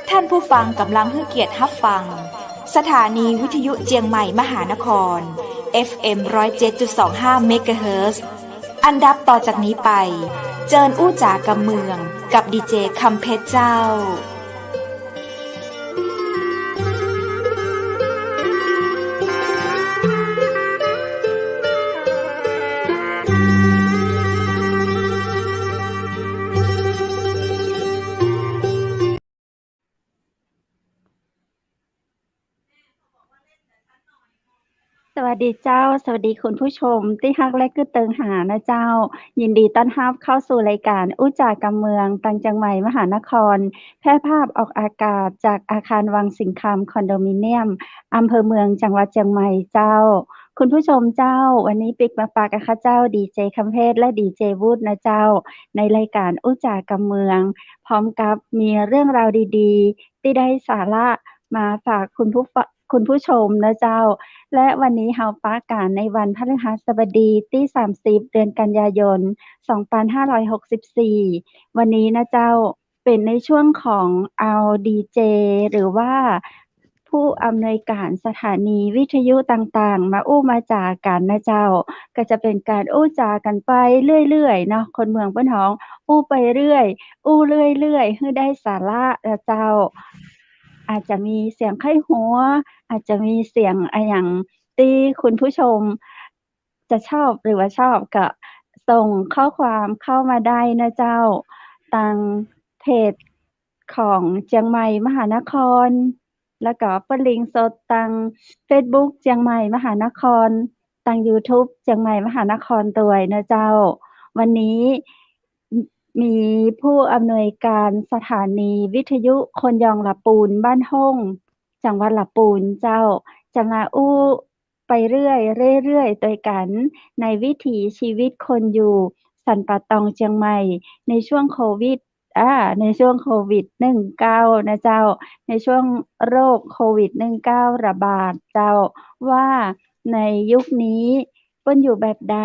ท่านผู้ฟังกำลังให้เกียรติรับฟังสถานีวิทยุเจียงใหม่มหานคร FM 107.25 เมกะเฮิรตซ์อันดับต่อจากนี้ไปเจิญอู้จ๋ากำเมืองกับดีเจคำเพชรเจ้าสวัสดีเจ้าสวัสดีคุณผู้ชมที่ฮักและกึดเติงหานะเจ้ายินดีต้อนรับเข้าสู่รายการอู้จ่ากำเมืองตังจังใหม่มหานครแพร่ภาพออกอากาศจากอาคารวังสิงคำคอนโดมิเนียมอำเภอเมืองจังหวัดเชียงใหม่เจ้าคุณผู้ชมเจ้าวันนี้ปิกมาฝากกับข้าเจ้าดีเจคำเพชรและดีเจวูดนะเจ้าในรายการอู้จ่ากำเมืองพร้อมกับมีเรื่องราวดีๆที่ได้สาระมาฝากคุณผู้ชมนะเจ้าและวันนี้เฮาปาการในวันพฤหัสบดีที่30เดือนกันยายน2564วันนี้นะเจ้าเป็นในช่วงของเอาดีเจหรือว่าผู้อำนวยการสถานีวิทยุต่างๆมาอู้มาจากันนะเจ้าก็จะเป็นการอู้จากันไปเรื่อยๆเนาะคนเมืองเปิ้นฮ้องอู้ไปเรื่อยอู้เรื่อยๆให้ได้สาระนะเจ้าอาจจะมีเสียงไข้หัวอาจจะมีเสียงอะหยังที่คุณผู้ชมจะชอบหรือว่าชอบก็ส่งข้อความเข้ามาได้นะเจ้าทางเพจของเจียงใหม่มหานครแล้วก็เปิ้นลิงก์สดทางเฟซบุ๊กเจียงใหม่มหานครทางยูทูบเจียงใหม่มหานครด้วยนะเจ้าวันนี้มีผู้อำนวยการสถานีวิทยุคนยองละปูนบ้านห้งจังหวัดละปูนเจ้าจะมาอู้ไปเรื่อยๆโดยกันในวิถีชีวิตคนอยู่สันป่าตองเชียงใหม่ในช่วงโควิดในช่วงโควิด19นะเจ้าในช่วงโรคโควิด19ระบาดเจ้าว่าในยุคนี้เปิ้นอยู่แบบใด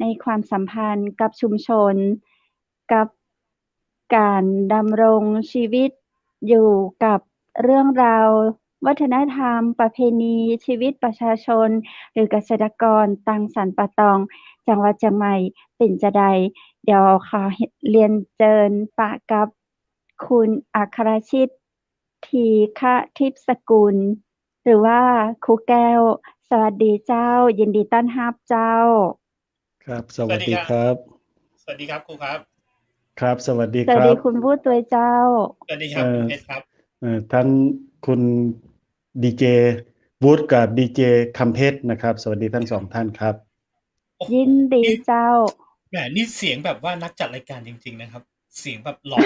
ในความสัมพันธ์กับชุมชนกับการดำรงชีวิตอยู่กับเรื่องราววัฒนธรรมประเพณีชีวิตประชาชนหรือเกษตรกรตังสันป่าตองจังหวัดเชียงใหม่เป็นจะใดเดี๋ยวขอเรียนเชิญปะกับคุณอัครชิตทีฆทิพย์สกุลหรือว่าครูแก้วสวัสดีเจ้ายินดีต้อนรับเจ้าครับสวัสดีครับสวัสดีครับครูครับครับสวัสดีครับสวัสดีคุณวูดด้วยเจ้าสวัสดีครับคุณเพชรครับทั้งคุณดีเจวูดกับดีเจคำเพชรนะครับสวัสดีทั้งสองท่านครับยินดีเจ้าแหมนี่เสียงแบบว่านักจัดรายการจริงๆนะครับเสียงแบบหล่อ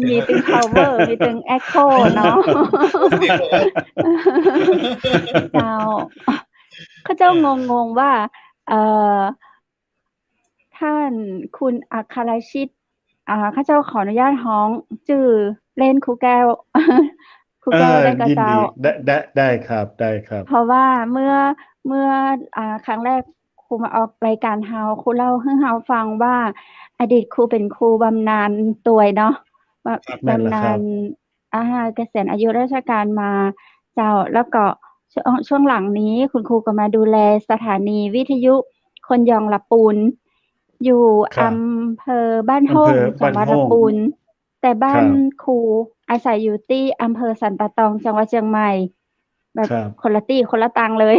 มีตึง power มีตึง echo เนาะเจ้าเขาเจ้างงๆว่าท่านคุณอัครชิตข้าเจ้าขออนุญาตฮ้องชื่อเล่นครูแก้วครูแก้วได้กับเจ้าได้ครับได้ครับเพราะว่าเมื่อครั้งแรกครูมาออกรายการเฮาครูเล่าให้เฮาฟังว่าอดีตครูเป็นครูบำนาญตัวยเนาะบำนาญเกษียณอายุราชการมาเจ้าแล้วก็ช่วงหลังนี้คุณครูก็มาดูแลสถานีวิทยุคนยองละปูนอยู่อำเภอบ้านห้งจังหวัดละปูนแต่บ้านครูอาศัยอยู่ที่อำเภอสันป่าตองจังหวัดเชียงใหม่แบบคนละตี้คนละตังเลย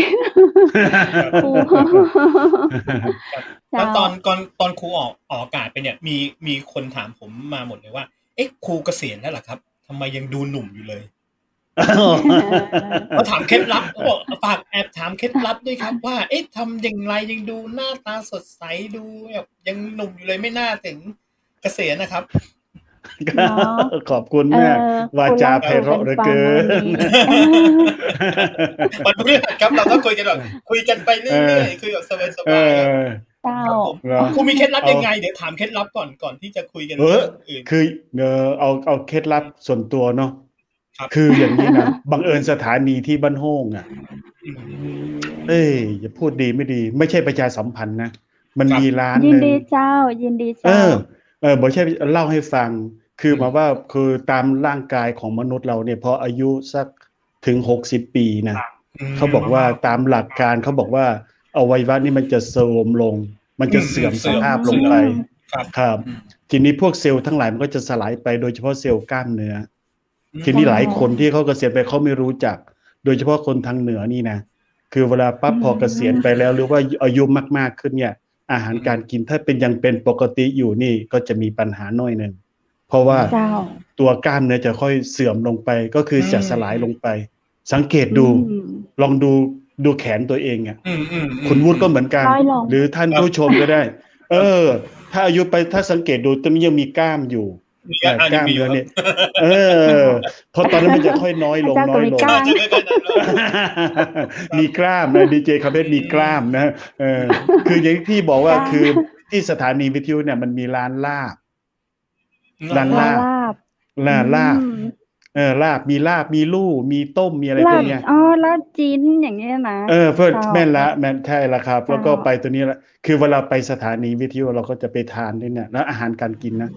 แล้วตอนครูออกอากาศไปเนี่ยมีคนถามผมมาหมดเลยว่าเอ๊ะครูเกษียณแล้วเหรอครับทำไมยังดูหนุ่มอยู่เลยเขาถามเคล็ดลับบอกฝากแอบถามเคล็ดลับด้วยครับว่าเอ๊ะทำอย่างไรยังดูหน้าตาสดใสดูแบบยังหนุ่มอยู่เลยไม่น่าถึงเกษียณนะครับขอบคุณแม่วาจาไพเราะเหลือเกินวันพฤหัสครับเราก็คุยกันไปเรื่อยๆคุยแบบสบายๆเจ้าครูมีเคล็ดลับยังไงเดี๋ยวถามเคล็ดลับก่อนที่จะคุยกันเรื่องอื่นคือเอาเคล็ดลับส่วนตัวเนาะคืออย่างนี้นะบังเอิญสถานีที่บ้านโฮงอย่าพูดดีไม่ดีไม่ใช่ประชาสัมพันธ์นะมันมีร้านนึงยินดีเจ้าบ่ใช่เล่าให้ฟัง คือหมายว่าคือตามร่างกายของมนุษย์เราเนี่ยพออายุสักถึง60 ปีนะเขาบอกว่าตามหลักการเขาบอกว่าอวัยวะนี่มันจะโทรมลง มันจะเสื่อมสภาพลงไปครับทีนี้พวกเซลล์ทั้งหลายมันก็จะสลายไปโดยเฉพาะเซลล์กล้ามเนื้อทีนี้หลายคนที่เขาเกษียณไปเขาไม่รู้จักโดยเฉพาะคนทางเหนือนี่นะคือเวลาปั๊บพอเกษียณไปแล้วหรือว่าอายุมากๆขึ้นเนี่ยอาหารการกินถ้าเป็นยังเป็นปกติอยู่นี่ก็จะมีปัญหาน้อยนึงเพราะว่าตัวกล้ามเนื้อจะค่อยเสื่อมลงไปก็คือจะสลายลงไปสังเกตดูลองดูแขนตัวเองอ่ะคุณวุฒิก็เหมือนกันหรือท่านผู้ชมก็ได้ถ้าอายุไปถ้าสังเกตดูมันยังมีกล้ามอยู่กล้ามเนื้อเนี่ยเพราะตอนนั้นมันจะค่อยน้อยลงมีกล้ามนะดีเจคาเบสมีกล้ามนะคืออย่างที่บอกว่าคือที่สถานีวิทยุเนี่ยมันมีร้านลาบลาบลาบมีลู่มีต้มมีอะไรพวกเนี้ยลาบจิ้นอย่างเงี้ยนะเพื่อนแม่นละแม่นใช่ละครับแล้วก็ไปตัวนี้ละคือเวลาไปสถานีวิทยุเราก็จะไปทานด้วยเนี่ยแล้วอาหารการกินนะ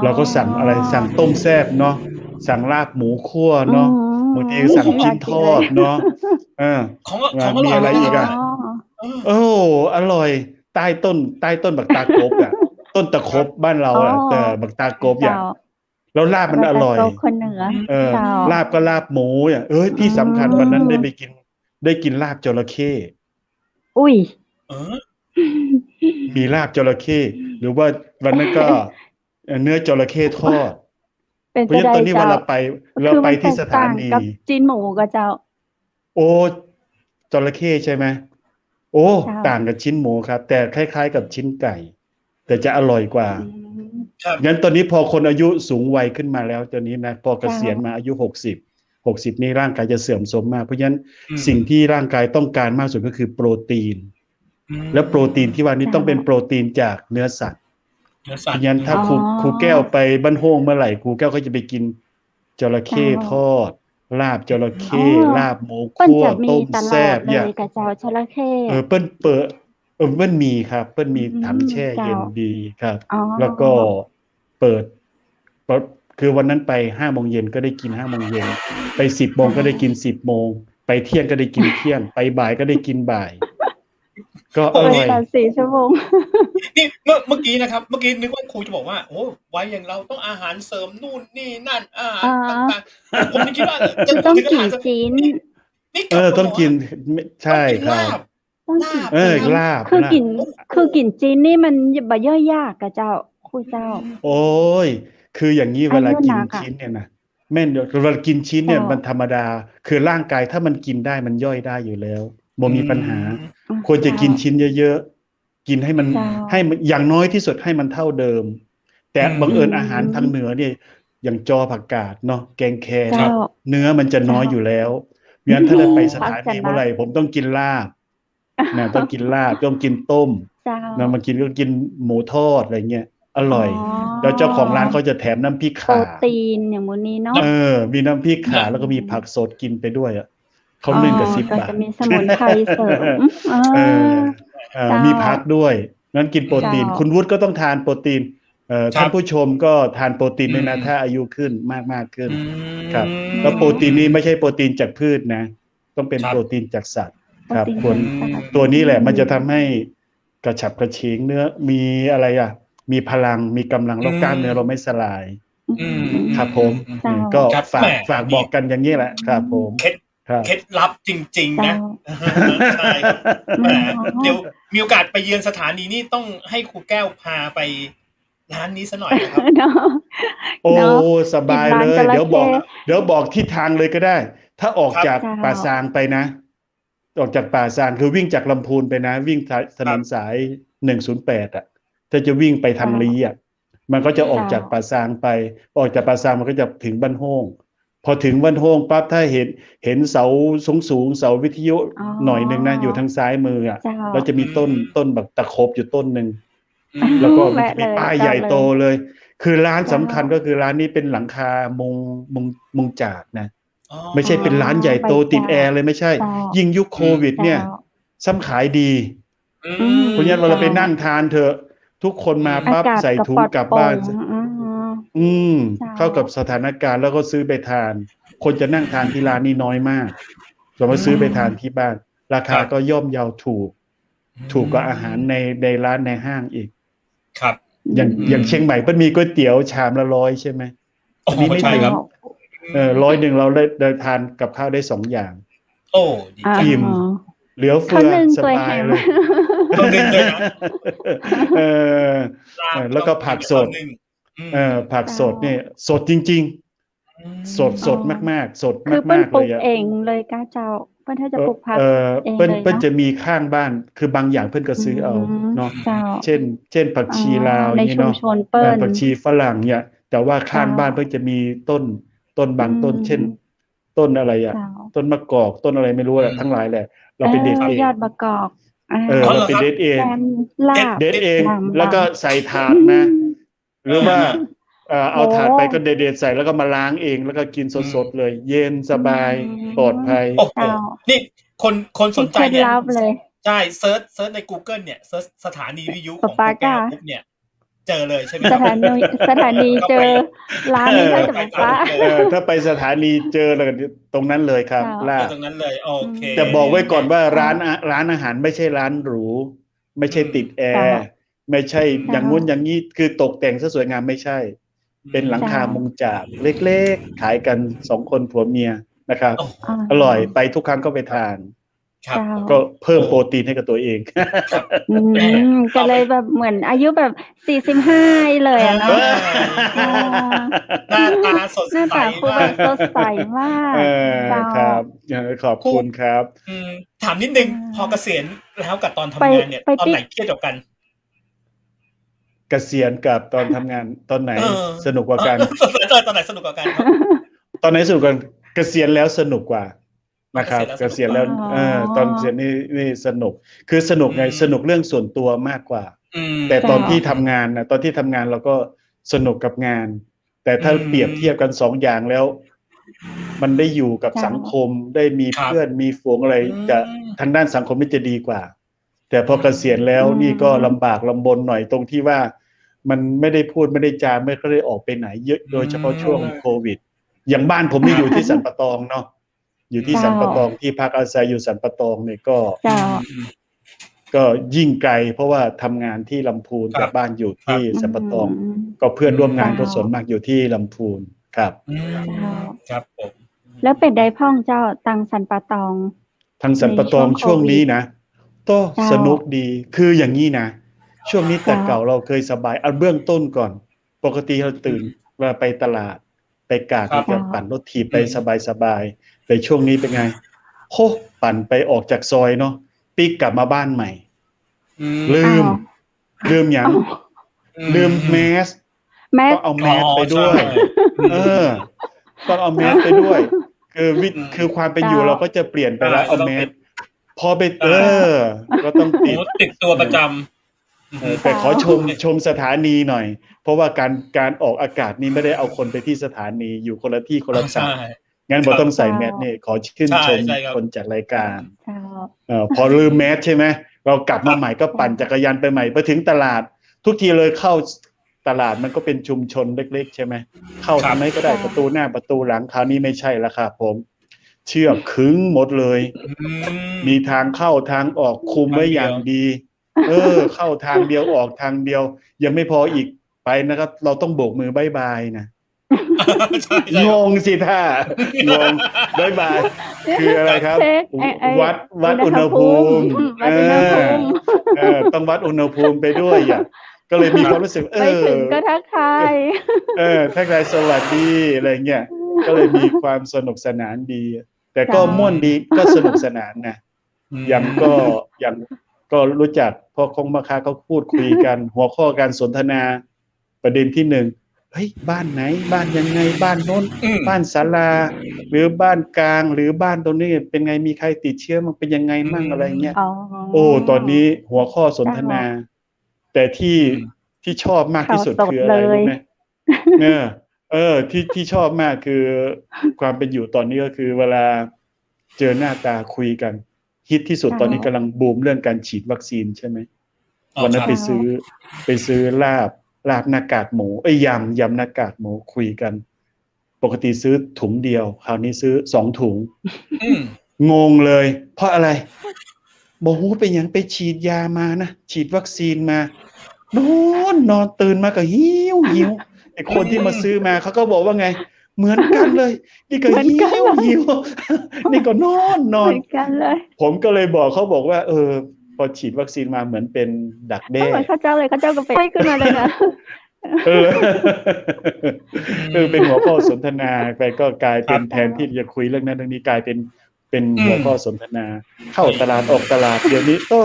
เราก็สั่งอะไรสั่งต้มแซ่บเนาะสั่งลาบหมูคั่วเนาะบางทีสั่งชิ้นทอดเนาะของมีอะไรอีกอ่ะอร่อยใต้ต้นบักตากบอ่ะต้นตะคบบ้านเราอ่ะแต่บักตากบอย่างแล้วลาบมันอร่อยคนเหนือลาบก็ลาบหมูอ่ะที่สำคัญวันนั้นได้กินลาบจระเข้อุ้ยมีลาบจระเข้หรือว่าวันนั้นก็เนื้อจระเข้ทอดเพราะฉะนั้นตอนนี้เวลาเราไปที่สถานีกับจีนหมูก็เจ้าจระเข้ใช่ไหมต่างกับชิ้นหมูครับแต่คล้ายๆกับชิ้นไก่แต่จะอร่อยกว่างั้นตอนนี้พอคนอายุสูงวัยขึ้นมาแล้วตอนนี้นะพอเกษียณมาอายุ60นี่ร่างกายจะเสื่อมโทรมมากเพราะฉะนั้นสิ่งที่ร่างกายต้องการมากสุดก็คือโปรตีนและโปรตีนที่ว่านี้ต้องเป็นโปรตีนจากเนื้อสัตว์เพราะฉะนั้นถ้าครูแก้วไปบ้านโฮงเมื่อไหร่ครูแก้วก็จะไปกินจระเข้ทอดลาบจระเข้ลาบหมูคั่วต้มแซ่บอย่างกับเจ้าจระเข้เปิ้ลมีครับเปิ้ลมีถังแช่เย็นดีครับแล้วก็เปิดคือวันนั้นไป5 โมงเย็นก็ได้กิน5 โมงเย็นไป10 โมงก็ได้กิน10 โมงไปเที่ยงก็ได้กินเที่ยงไปบ่ายก็ได้กินบ่ายก็อร่อย4 ชั่วโมงนี่เมื่อกี้นะครับเมื่อกี้นึกว่าครูจะบอกว่าวัยอย่างเราต้องอาหารเสริมนู่นนี่นั่นอาหารต่างๆผมคิดว่าต้องกินชิ้นต้องกินใช่ครับลาบคือกินจีนนี่มันบ่ย่อยยากกับเจ้าครูเจ้าคืออย่างนี้เวลากินชิ้นเนี่ยนะแม่นเวลากินชิ้นเนี่ยมันธรรมดาคือร่างกายถ้ามันกินได้มันย่อยได้อยู่แล้วบ่มีปัญหาควรจะกินชิ้นเยอะๆกินให้มันอย่างน้อยที่สุดให้มันเท่าเดิมแต่บังเอิญอาหารทางเหนือเนี่ยอย่างจอผักกาดเนาะแกงแคเนื้อมันจะน้อยอยู่แล้วงั้นถ้าได้ไปสถานีเมื่อไหร่ผมต้องกินลาบนะต้องกินลาบต้องกินต้มนะมากินก็กินหมูทอดอะไรเงี้ยอร่อยแล้วเจ้าของร้านเขาจะแถมน้ำพริกข่าโปรตีนอย่างมื้อนี้เนาะมีน้ำพริกข่าแล้วก็มีผักสดกินไปด้วยเขา1 กับ 10 บาทจะมีสมุนไพรเสริมมีผักด้วยงั้นกินโปรตีนคุณวุฒิก็ต้องทานโปรตีนท่านผู้ชมก็ทานโปรตีนด้วยนะถ้าอายุขึ้นมากขึ้นครับแล้วโปรตีนนี้ไม่ใช่โปรตีนจากพืชนะต้องเป็นโปรตีนจากสัตว์ครับตัวนี้แหละมันจะทำให้กระฉับกระเฉงเนื้อมีอะไรมีพลังมีกำลังแล้วกล้ามเนื้อเราไม่สลายครับผมก็ฝากบอกกันอย่างนี้แหละครับผมเคล็ดลับจริงๆนะใช่เดี๋ยวมีโอกาสไปเยือนสถานีนี่ต้องให้ครูแก้วพาไปร้านนี้ซะหน่อยนะครับสบายเลยเดี๋ยวบอกทิศทางเลยก็ได้ถ้าออกจากป่าซางไปนะออกจากป่าซางคือวิ่งจากลำพูนไปนะวิ่งถนนสาย108ถ้าจะวิ่งไปทางลีมันก็จะออกจากป่าซางไปออกจากป่าซางมันก็จะถึงบ้านโฮงพอถึงบ้านโฮงปั๊บถ้าเห็นเสาสูงเสาวิทยุหน่อยนึงนะอยู่ทางซ้ายมือแล้วจะมีต้นแบบตะคบอยู่ต้นนึงแล้วก็มีป้ายใหญ่โตเลยคือร้านสำคัญก็คือร้านนี้เป็นหลังคามุงจากนะไม่ใช่เป็นร้านใหญ่โตติดแอร์เลยไม่ใช่ยิ่งยุคโควิดเนี่ยซ้ำขายดีเพราะงั้นเราไปนั่งทานเถอะทุกคนมาปั๊บใส่ถุงกลับบ้าน อืม เจ้า เข้ากับสถานการณ์แล้วก็ซื้อไปทาน คนจะนั่งทานที่ร้านนี่น้อยมากสมมติซื้อไปทานที่บ้าน ราคาก็ย่อมเยาถูกกว่าอาหารในร้านในห้างอีก ครับ อย่างเชียงใหม่เพิ่นมีก๋วยเตี๋ยวชามละ100ใช่ไหม โอ้ อันนี้ไม่ ใช่ ถึง ครับ 100เราได้ทานกับข้าวได้2อย่าง โอ้ดี อ่า จัง อิ่ม เหลือเฟื ข้าว อ นึ่ง ส ตัว บา แห ย ม เลย ข้าวนึ่งด้วยนะ เออ ลาบ แล้วก็ผักสด ข้าวนึ่ง ผักสดเนี่ยสดจริงๆ สดมากๆ สด คือเปิ้ล มากๆ ปลู เลย ก อะ เองเลยก้าเจ้าเปิ้ลถ้าจะปลูกผักเอง เปิ้ล เลย เปิ้ล เนาะ จะมีข้างบ้านคือบางอย่างเพิ่นก็ซื้อเอาเนาะ เจ้า เช่นผักชีลาวอ ใน ย่างงี้ ชุม เนาะ ชนเปิ้ล ผักชีฝรั่งเนี่ยแต่ว่าข้างบ้านเพิ่นจะมีต้นบางต้น เช่น ต้นอะไรอะ เจ้า ต้นมะกอกต้นอะไรไม่รู้แหละทั้งหลายแหละ เราไปเด็ดเอง ยอดมะกอก เราไปเด็ดเอง แกงลาบ เด็ดเอง ลำ แล้วก็ใส่ถาดมาหรือว่าเอา โอ้ ถาดไปก็เด็ดๆใส่แล้วก็มาล้างเองแล้วก็กินสดๆเลย เย็นสบายปลอดภัย โอ้โห เจ้า นี่คนสนใจ เคล็ด เนี่ย ลับเลย ใช่เซิร์ชใน Google เนี่ยเซิร์ชสถานีวิทยุของ ป๊า ครูแก้ว ป๊า ปุ๊บเนี่ย เจอเลยใช่ไหม สถานีเจอร้านนี้ก็จะเป็นป้า ถ้าไปสถานีเจอเลยตรงนั้นเลยครับ เจ้า ลาบ ตรงนั้นเลยโอเค แต่บอกไว้ก่อนว่าร้านอาหารไม่ใช่ร้านหรู ไม่ใช่ติดแอร์ ไม่ใช่อย่างงู้นอย่างนี้คือตกแต่งซะสวยงามไม่ใช่ เป็นหลังคามุงจากเล็กๆขายกัน2คนผัวเมียนะครับ โอ้โห อร่อยไปทุกครั้งก็ไปทาน ครับ ก็เพิ่มโปรตีนให้กับตัวเอง ก็เลยแบบเหมือนอายุแบบ45เลยอะเนาะ หน้าตาสด หน้า ใส ตาคือ มา แบ ก บสดใสมาก เจ้า ครับขอบคุณครับ ถามนิดนึงพอเกษียณแล้วกับตอนทำงานเนี่ย ไป ตอนไหนเครียดกว่ากัน เกษียณกับตอนทำงานตอนไหนสนุกกว่ากัน ตอนไหนสนุกกว่ากันครับ ตอนไหนสนุกกว่ากันเกษียณแล้วสนุกกว่านะครับ เกษียณแล้วตอนเกษียณนี่สนุกคือสนุกไงสนุกเรื่องส่วนตัวมากกว่าแต่ตอนที่ทำงานนะตอนที่ทำงานเราก็สนุกกับงาน แต่ถ้าเปรียบเทียบกัน2อย่างแล้ว มันได้อยู่กับสังคมได้มีเพื่อนมีฝูงอะไรจะทางด้านสังคมนี่จะดีกว่า แต่พอเกษียณแล้วนี่ก็ลำบากลำบนหน่อยตรงที่ว่ามันไม่ได้พูดไม่ได้จาไม่ก็ได้ออกไปไหนเยอะโดยเฉพาะช่วงโควิดอย่างบ้านผมนี่อยู่ที่สันปะตองเนาะอยู่ที่สันปะตองที่พักอาศัยอยู่สันปะตองเนี่ยก็ยิ่งไกลเพราะว่าทำงานที่ลำพูนแต่บ้านอยู่ที่สันปะตองก็เพื่อนร่วมงานก็ส่วนมากอยู่ที่ลำพูนครับครับผม แล้วเป็ดได้พ่องเจ้าตังสันปะตอง ทางสันปะตองช่วงนี้นะก็สนุกดีคืออย่างนี้นะช่วงนี้แต่เก่าเราเคยสบายเอาเบื้องต้นก่อนปกติเราตื่นเวลาไปตลาดไปกาดไปปั่นรถถีบไปสบายๆแต่ช่วงนี้เป็นไงโหปั่นไปออกจากซอยเนาะปีกกลับมาบ้านใหม่ลืมอย่างลืมแมสต้องเอาแมสไปด้วยต้องเอาแมสไปด้วยคือความเป็นอยู่เราก็จะเปลี่ยนไปแล้วเอาแมสพอไปก็ต้องติดตัวประจำแต่ขอชมสถานีหน่อยเพราะว่าการออกอากาศนี้ไม่ได้เอาคนไปที่สถานีอยู่คนละที่คนละทางงั้นบ่ต้องใส่แมสนี่ขอชื่นชมคนจัดรายการพอลืมแมสใช่ไหมเรากลับมาใหม่ก็ปั่นจักรยานไปใหม่ไปถึงตลาดทุกทีเลยเข้าตลาดมันก็เป็นชุมชนเล็กๆใช่ไหมเข้าทางไหนก็ได้ประตูหน้าประตูหลังคราวนี้ไม่ใช่ละครับผมเชือกขึงหมดเลยมีทางเข้าทางออกคุมไว้อย่างดีเข้าทางเดียวออกทางเดียวยังไม่พออีกไปนะครับเราต้องโบกมือบายบายนะงงสิท่างงบายบายคืออะไรครับวัดอุณหภูมิต้องวัดอุณหภูมิไปด้วยอ่ะก็เลยมีความรู้สึกไปถึงก็ทักทายทักทายสวัสดีอะไรเงี้ยก็เลยมีความสนุกสนานดีแต่ก็ม่วนดีก็สนุกสนานนะอย่างก็รู้จักพอคงมาค้าเขาพูดคุยกันหัวข้อการสนทนาประเด็นที่1เฮ้ยบ้านไหนบ้านยังไงบ้านโน้นบ้านศาลาหรือบ้านกลางหรือบ้านตรงนี้เป็นไงมีใครติดเชื้อมันเป็นยังไงมั่งอะไรเงี้ยตอนนี้หัวข้อสนทนาแต่ที่ชอบมากที่สุดคืออะไรรู้ไหมที่ชอบมากคือความเป็นอยู่ตอนนี้ก็คือเวลาเจอหน้าตาคุยกันฮิตที่สุดตอนนี้กำลังบูมเรื่องการฉีดวัคซีนใช่ไหมวันนั้นไปซื้อลาบ ลาบหน้ากากหมูยำหน้ากากหมูคุยกัน ปกติซื้อถุงเดียวคราวนี้ซื้อ2 ถุงงงเลย เพราะอะไรบอกว่าเป็นยังไปฉีดยามานะฉีดวัคซีนมานอนตื่นมาก็หิวไอ้คนที่มาซื้อมาเขาก็บอกว่าไงเหมือนกันเลยนี่ก็หิวนี่ก็นอนเหมือนกันเลย ผมก็เลยบอกเขาบอกว่าพอฉีดวัคซีนมาเหมือนเป็นดักแด้เหมือนข้าเจ้าเลยข้าเจ้าก็ไปขึ้นมาเลยนะเป็นหัวข้อสนทนาไปก็กลายเป็นแทนที่จะคุยเรื่องนั้นเรื่องนี้กลายเป็นหัวข้อสนทนาเข้าตลาดออกตลาดเดี๋ยวนี้ก็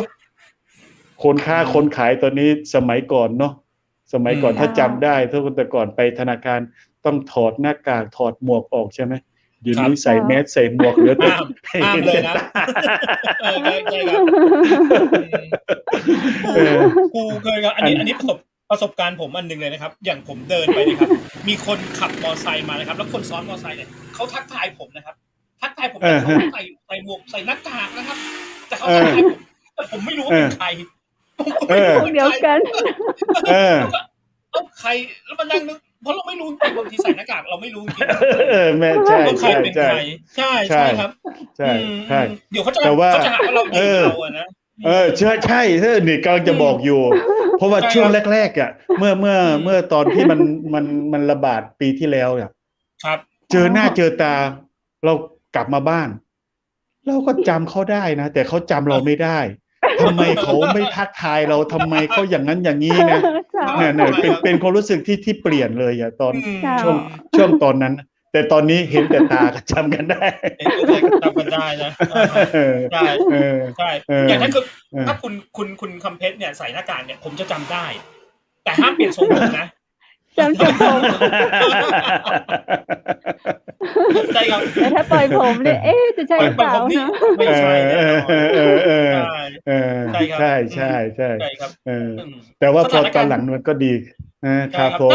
คนค้าคนขายตอนนี้สมัยก่อนเนาะสมัยก่อนถ้าจำได้ถ้าคนแต่ก่อนไปธนาคารต้องถอดหน้ากากถอดหมวกออกใช่ไหมเดี๋ยวนี้ใส่แมสใส่หมวกเหลือแต่เลยนะครูเคยครับอันนี้ประสบการณ์ผมอันนึงเลยนะครับอย่างผมเดินไปนะครับมีคนขับมอไซค์มานะครับแล้วคนซ้อนมอไซค์เนี่ยเขาทักทายผมนะครับทักทายผมแต่เขาใส่หมวกใส่หน้ากากนะครับแต่เขาทักทายผมแต่ผมไม่รู้ว่าเป็นใครเดียวกันใครแล้วมันนั่งนึกเพราะเราไม่รู้จริงบางทีใส่หน้ากากเราไม่รู้จริงแม่ใช่ใครเป็นใครใช่ครับใช่เดี๋ยวเขาจะหาว่าเรายิงเราอะนะใช่นี่กำลังจะบอกอยู่เพราะว่าช่วงแรกๆอ่ะเมื่อตอนที่มันระบาดปีที่แล้วอ่ะครับเจอหน้าเจอตาเรากลับมาบ้านเราก็จำเขาได้นะแต่เขาจำเราไม่ได้ทำไมเขาไม่ทักทายเราทำไมเขาอย่างนั้นอย่างนี้นะเนี่ยเป็นความรู้สึกที่เปลี่ยนเลยอ่ะตอนช่วงตอนนั้นแต่ตอนนี้เห็นแต่ตาก็จำกันได้จำกันได้นะใช่อย่างนั้นคือถ้าคุณคำเพชรเนี่ยใส่หน้ากากเนี่ยผมจะจำได้แต่ห้ามเปลี่ยนทรงผมนะจำผมใช่ครับแต่ถ้าปล่อยผมเนี่ยจะใช่เปล่านะไม่ใช่ใช่ครับแต่ว่าพอตอนหลังมันก็ดีครับผม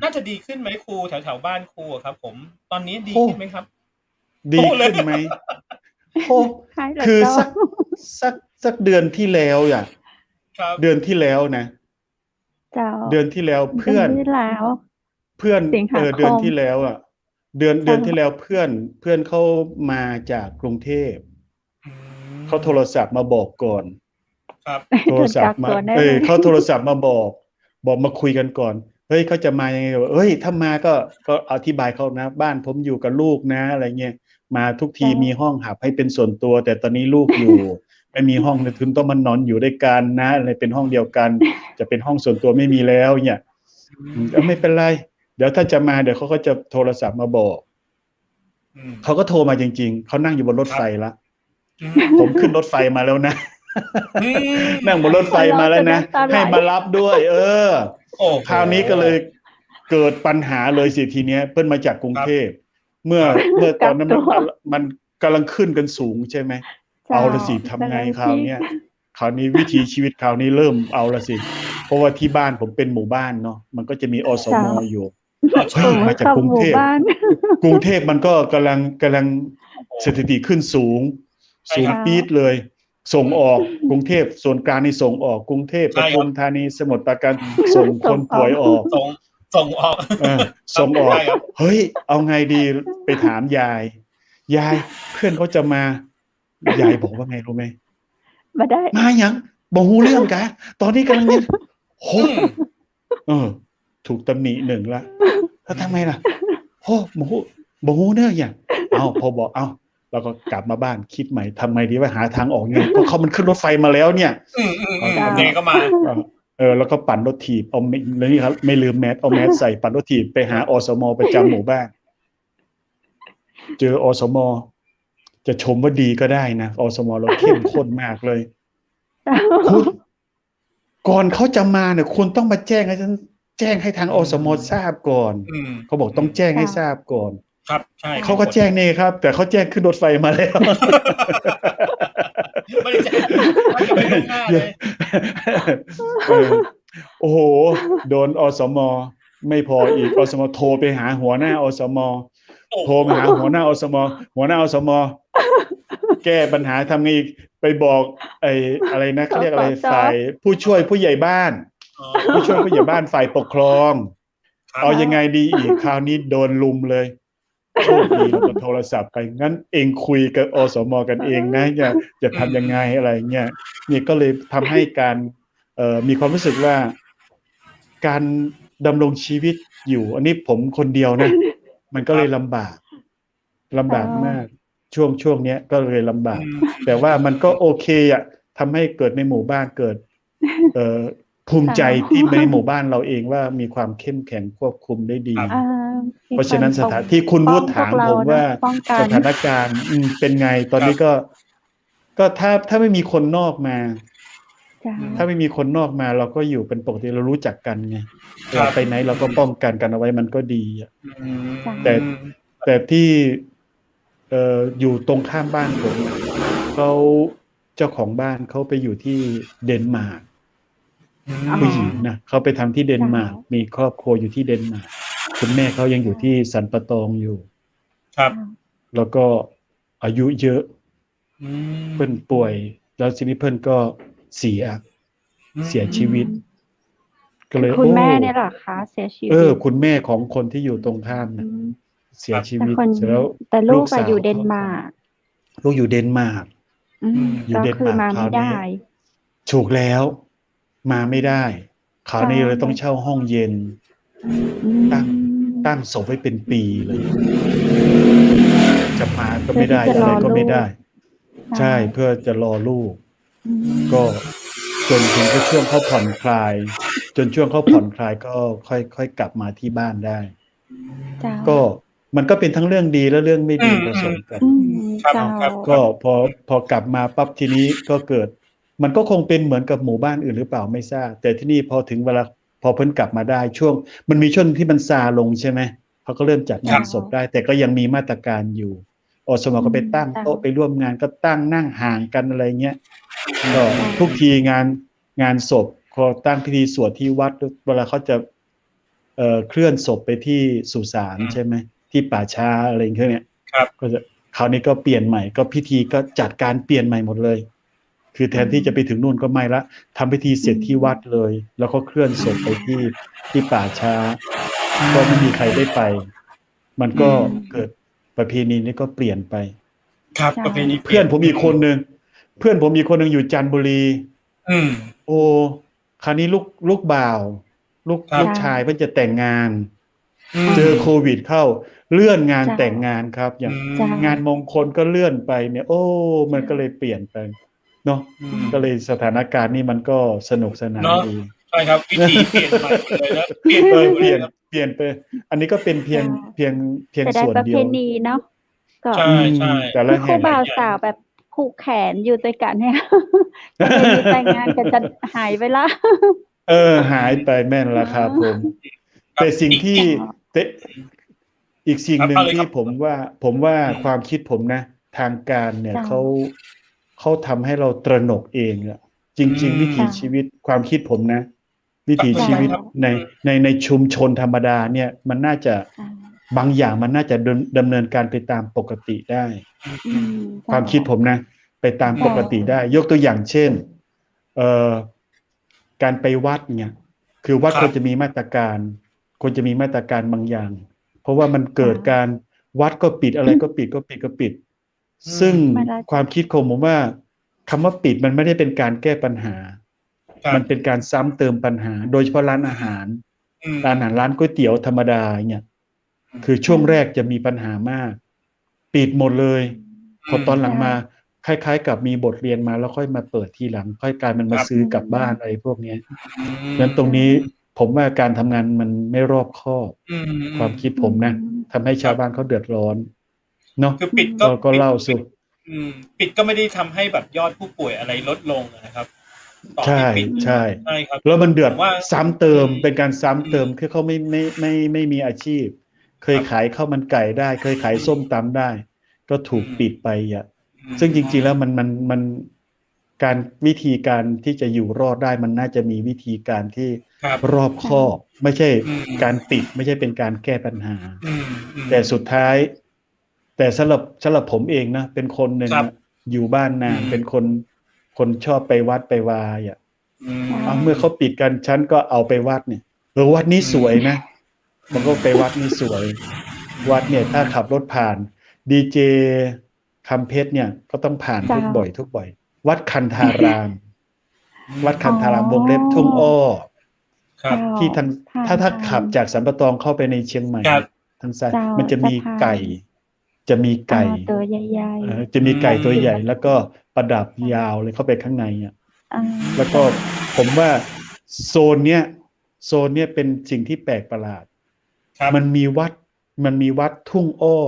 น่าจะดีขึ้นไหมครูแถวบ้านครูครับผมตอนนี้ดีขึ้นไหมครับดีขึ้นไหมคือสักเดือนที่แล้วอ่ะเดือนที่แล้วนะเดือนที่แล้วเพื่อนเดือนที่แล้วอ่ะเดือนที่แล้วเพื่อนเขามาจากกรุงเทพเขาโทรศัพท์มาบอกก่อนครับโทรศัพท์มาเขาโทรศัพท์มาบอกมาคุยกันก่อนเฮ้ยเขาจะมายังไงเฮ้ยถ้ามาก็อธิบายเขานะบ้านผมอยู่กับลูกนะอะไรเงี้ยมาทุกทีมีห้องหับให้เป็นส่วนตัวแต่ตอนนี้ลูกอยู่ไม่มีห้องถึงต้องมานอนอยู่ด้วยกันนะอะไรเป็นห้องเดียวกันจะเป็นห้องส่วนตัวไม่มีแล้วเนี่ยไม่เป็นไรเดี๋ยวถ้าจะมาเดี๋ยวเขาก็จะโทรศัพท์มาบอกเขาก็โทรมาจริงๆเขานั่งอยู่บนรถไฟละผมขึ้นรถไฟมาแล้วนะนั่งบนรถไฟมาแล้วนะให้มารับด้วยคราวนี้ก็เลยเกิดปัญหาเลยสิทีเนี้ยเพิ่นมาจากกรุงเทพเมื่อตอนนั้นมันกำลังขึ้นกันสูงใช่ไหมเอาละสิทำไงคราวนี้วิถีชีวิตคราวนี้เริ่มเอาละสิเพราะว่าที่บ้านผมเป็นหมู่บ้านเนาะมันก็จะมีอสม.อยู่มาจากกรุงเทพมันก็กำลังสถิติขึ้นสูงปี๊ดเลยส่งออกกรุงเทพส่วนกลางนี่ส่งออกกรุงเทพปทุมธานีสมุทรปราการส่งคนป่วยออกส่งออกเฮ้ยเอาไงดีไปถามยายเพื่อนเขาจะมายายบอกว่าไงรู้ไหมมาได้มายังบอกฮู้เรื่องกะตอนนี้กำลังโหถูกตำหนิหนึ่งละแล้วทำไมล่ะโหบอกฮู้เรื่องอย่างพอบอกเราก็กลับมาบ้านคิดใหม่ทำไมดีว่าหาทางออกไงเพราะเขามันขึ้นรถไฟมาแล้วเนี่ยเนี่ยก็มาแล้วก็ปั่นรถถีบเอาแล้วนี่ครับไม่ลืมแมสเอาแมสใส่ปั่นรถถีบไปหาอสม.ประจำหมู่บ้านเจออสม.จะชมว่าดีก็ได้นะอสม.เราเข้มข้นมากเลยคุณก่อนเขาจะมาเนี่ยคุณต้องมาแจ้งให้ทางอสม.ทราบก่อนเขาบอกต้องแจ้งให้ทราบก่อนครับใช่เขาก็แจ้งนี่ครับแต่เขาแจ้งขึ้นรถไฟมาแล้วไม่ได้แจ้งไม่ลงหน้าเลยโอ้โหโดนอสม.ไม่พออีกอสม.โทรไปหาหัวหน้าอสม.โทรมาหาหัวหน้าอสม.แก้ปัญหาทำไงอีกไปบอกอะไรนะเขาเรียกอะไรฝ่ายผู้ช่วยผู้ใหญ่บ้าน ผู้ช่วยผู้ใหญ่บ้านฝ่ายปกครอง ครับ เอายังไงดีอีกคราวนี้โดนลุมเลยโชคดีเราก็โทรศัพท์ไปงั้นเองคุยกับอสมกันเองนะจะทำยังไงอะไรเงี้ยนี่ก็เลยทำให้การมีความรู้สึกว่าการดำรงชีวิตอยู่อันนี้ผมคนเดียวนะ มันก็เลยลำบากมากช่วงเนี้ยก็เลยลำบาก แต่ว่ามันก็โอเคอ่ะทำให้เกิดในหมู่บ้านเกิดภูมิใจที่ในหมู่บ้านเราเองว่ามีความเข้มแข็งควบคุมได้ดี เพราะฉะนั้นสถานที่คุณวุฒิถามผมว่าสถานการณ์เป็นไงตอนนี้ก็ถ้าไม่มีคนนอกมา ถ้าไม่มีคนนอกมาเราก็อยู่เป็นปกติเรารู้จักกันไงเราไปไหนเราก็ป้องกันกันเอาไว้มันก็ดีอ่ะแต่ที่อยู่ตรงข้ามบ้านผมเขาเจ้าของบ้านเขาไปอยู่ที่เดนมาร์กผู้หญิงนะเขาไปทำที่เดนมาร์กมีครอบครัวอยู่ที่เดนมาร์กคุณแม่เขายังอยู่ที่สันปะตองอยู่ครับแล้วก็อายุเยอะเพิ่นป่วยแล้วทีนี้เพิ่นก็เสียชีวิตก็เลยคุณแม่เนี่ยหรอคะเสียชีวิตคุณแม่ของคนที่อยู่ตรงข้ามนะเสียชีวิตแล้วแต่ลูกอยู่เดนมาร์กลูกอยู่เดนมาร์กอยู่เดนมาร์กมาไม่ได้ถูกแล้วมาไม่ได้คราวนี้เลยต้องเช่าห้องเย็นตั้งศพไว้เป็นปีเลยจะมาก็ไม่ได้อะไรก็ไม่ได้ใช่เพื่อจะรอลูกก็จนถึงช่วงเขาผ่อนคลายจนช่วงเขาผ่อนคลายก็ค่อยกลับมาที่บ้านได้ก็มันก็เป็นทั้งเรื่องดีและเรื่องไม่ดีผสมกันก็พอกลับมาปั๊บทีนี้ก็เกิดมันก็คงเป็นเหมือนกับหมู่บ้านอื่นหรือเปล่าไม่ทราบแต่ที่นี่พอถึงเวลาพอเพิ่นกลับมาได้ช่วงมันมีช่วงที่มันซาลงใช่ไหมเขาก็เริ่มจัดงานศพได้แต่ก็ยังมีมาตรการอยู่อสมก็ไปตั้งโต๊ะไปร่วมงานก็ตั้งนั่งห่างกันอะไรเงี้ยก็ทุกทีงานศพพอตั้งพิธีสวดที่วัดเวลาเขาจะเคลื่อนศพไปที่สุสานใช่ไหมที่ป่าช้าอะไรอย่างเงี้ยก็จะคราวนี้ก็เปลี่ยนใหม่ก็พิธีก็จัดการเปลี่ยนใหม่หมดเลยคือแทนที่จะไปถึงนู่นก็ไม่ละทำพิธีเสร็จที่วัดเลยแล้วก็เคลื่อนศพไปที่ป่าช้าก็ไม่มีใครได้ไปมันก็เกิดประเพณีนี้ก็เปลี่ยนไปครับประเพณีเพื่อนผมมีคนนึงอยู่จันทบุรีโอ้คราวนี้ลูกบ่าวลูกชายเพิ่งจะแต่งงานเจอโควิดเข้าเลื่อนงานแต่งงานครับอย่างงานมงคลก็เลื่อนไปเนี่ยโอ้มันก็เลยเปลี่ยนไปเนาะก็เลยสถานการณ์นี้มันก็สนุกสนานดีใช่ครับวิธีเปลี่ยนไปเลยนะเปลี่ยนไปอันนี้ก็เป็นเพียงส่วนเดียวประเพณีเนาะก็ใช่แต่ละแห่งคู่บ่าวสาวแบบผูกแขนอยู่ด้วยกันเนี่ยแต่งงานกันจะหายไปละหายไปแม่นละครับผมแต่สิ่งที่อีกสิ่งหนึ่งที่ผมว่าความคิดผมนะทางการเนี่ยเขาทำให้เราตระหนกเองอะจริงๆวิถีชีวิตความคิดผมนะวิถีชีวิตในชุมชนธรรมดาเนี่ยมันน่าจะบางอย่างมันน่าจะดำเนินการไปตามปกติได้ความคิดผมนะไปตามปกติได้ยกตัวอย่างเช่นการไปวัดเนี่ยคือวัดควรจะมีมาตรการบางอย่างเพราะว่ามันเกิดการวัดก็ปิดอะไรก็ปิดซึ่งความคิดของผมว่าคำว่าปิดมันไม่ได้เป็นการแก้ปัญหามันเป็นการซ้ำเติมปัญหาโดยเฉพาะร้านอาหารร้านก๋วยเตี๋ยวธรรมดาเนี่ยคือช่วงแรกจะมีปัญหามากปิดหมดเลยพอตอนหลังมาคล้ายๆกับมีบทเรียนมาแล้วค่อยมาเปิดทีหลังค่อยกลายมันมาซื้อกลับบ้านอะไรพวกนี้งั้นตรงนี้ผมว่าการทำงานมันไม่รอบคอบความคิดผมนะทำให้ชาวบ้านเขาเดือดร้อนเนาะคือปิดก็เล่าสิปิดก็ไม่ได้ทำให้แบบยอดผู้ป่วยอะไรลดลงนะครับใช่ครับแล้วมันเดือดซ้ำเติมเป็นการซ้ำเติมคือเขาไม่มีอาชีพเคยขายข้าวมันไก่ได้เคยขายส้มตำได้ก็ถูกปิดไปอ่ะซึ่งจริงๆแล้วมันการวิธีการที่จะอยู่รอดได้มันน่าจะมีวิธีการที่รอบคอบไม่ใช่การปิดไม่ใช่เป็นการแก้ปัญหาแต่สุดท้ายแต่สำหรับผมเองนะเป็นคนหนึ่งอยู่บ้านนานเป็นคนชอบไปวัดไปวาอ่ะ เมื่อเขาปิดกันฉันก็เอาไปวัดเนี่ยวัดนี้สวยนะ มันก็ไปวัดนี้สวย วัดเนี่ยถ้าขับรถผ่านดีเจคำเพชรเนี่ยก็ต้องผ่านทุกบ่อยวัดคันธาราม วัดคันธารามวงเล็บทุ่งอ้อ ครับ ที่ถ้าขับจากสันปะตองเข้าไปในเชียงใหม่ทางซ้ายมันจะมีไก่ตัวใหญ่จะมีไก่ตัวใหญ่แล้วก็ประดับยาวเลยเข้าไปข้างในอ่ะแล้วก็ผมว่าโซนเนี้ยเป็นสิ่งที่แปลกประหลาดมันมีวัดทุ่งอ้อ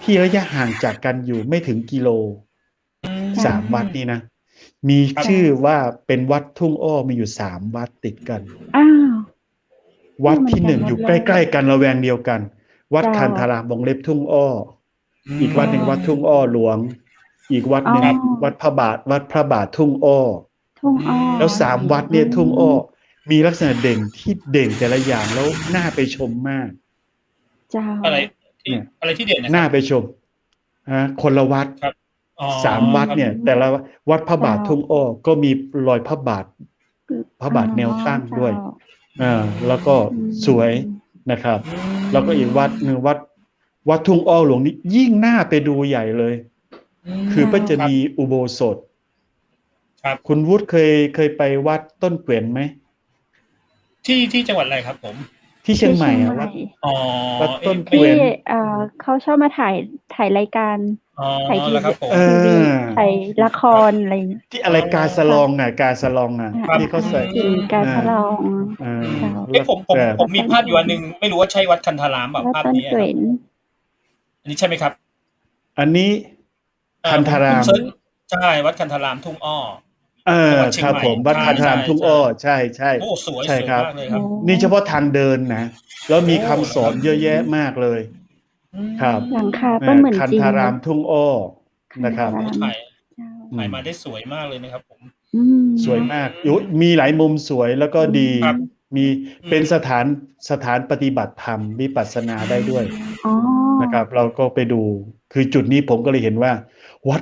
ที่ระยะห่างจากกันอยู่ไม่ถึงกิโล3 วัดนี่นะมีชื่อว่าเป็นวัดทุ่งอ้อมีอยู่3 วัดติดกันวัดที่1อยู่ใกล้ๆกันระแวงเดียวกันวัดคันธารามวงเล็บทุ่งอ้ออีกวัดหนึ่งวัดทุ่งอ้อหลวงอีกวัดหนึ่งวัดพระบาททุ่งอ้อแล้ว3 วัดเนี่ยทุ่งอ้อมีลักษณะเด่นแต่ละอย่างแล้วน่าไปชมมากอะไรที่เด่นนะน่าไปชมคนละวัด3 วัดเนี่ยแต่ละวัดพระบาททุ่งอ้อก็มีรอยพระบาทแนวตั้งด้วยแล้วก็สวยนะครับแล้วก็อีกวัดหนึ่งวัดทุ่งอ้อหลวงนี่ยิ่งน่าไปดูใหญ่เลยคือก็จะมีอุโบสถคุณวุฒิเคยไปวัดต้นเกวียนไหมที่จังหวัดอะไรครับผมที่เชียงใหม่วัดต้นเกวียนเขาชอบมาถ่ายรายการถ่ายทีวีถ่ายละครอะไรที่อะไรกาสลองการสลองที่เขาใส่การสลองผมมีภาพอยู่อันนึงไม่รู้ว่าใช่วัดคันธารามแบบภาพนี้อันนี้ใช่ไหมครับอันนี้คันธารามใช่วัดคันธารามทุ่งอ้อครับผมวัดคันธารามทุ่งอ้อใช่โอ้สวยครับ มากเลยครับนี่เฉพาะทางเดินนะแล้วมีคำสอนเยอะแยะมากเลยครับหลังคาก็เหมือนจริงคันธารามทุ่งอ้อนะครับถ่ายมาได้สวยมากเลยนะครับผมสวยมากมีหลายมุมสวยแล้วก็ดีมีเป็นสถานปฏิบัติธรรมวิปัสสนาได้ด้วยนะครับเราก็ไปดูคือจุดนี้ผมก็เลยเห็นว่าวัด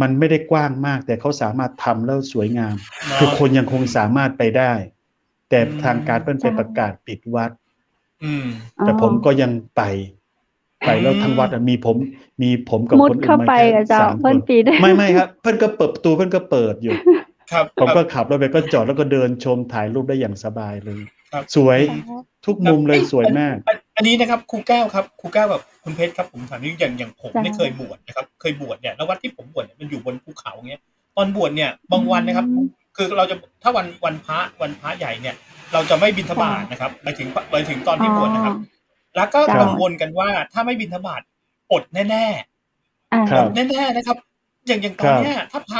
มันไม่ได้กว้างมากแต่เขาสามารถทำแล้วสวยงามคือคนยังคงสามารถไปได้แต่ทางการเพิ่นไปประกาศปิดวัดแต่ผมก็ยังไปแล้วทั้งวัดมีผมกับคนอื่นมาแค่3 คนไม่ครับเพิ่นก็เปิดประตูเพิ่นก็เปิดอยู่ผมก็ขับรถไปก็จอดแล้วก็เดินชมถ่ายรูปได้อย่างสบายเลยสวยทุกมุมเลยสวยมากอันนี้นะครับครูแก้วครับครูแก้วกับคุณเพชรครับผมถามอย่างผมไม่เคยบวชนะครับเคยบวชเนี่ยแล้ววัดที่ผมบวชเนี่ยมันอยู่บนภูเขาเงี้ยตอนบวชเนี่ยบางวันนะครับคือเราจะถ้าวันพระใหญ่เนี่ยเราจะไม่บิณฑบาตนะครับหมายถึงตอนที่บวชนะครับแล้วก็กังวลกันว่าถ้าไม่บิณฑบาตอดแน่ๆอดแน่ๆนะครับอย่างตอนเนี้ยถ้าพ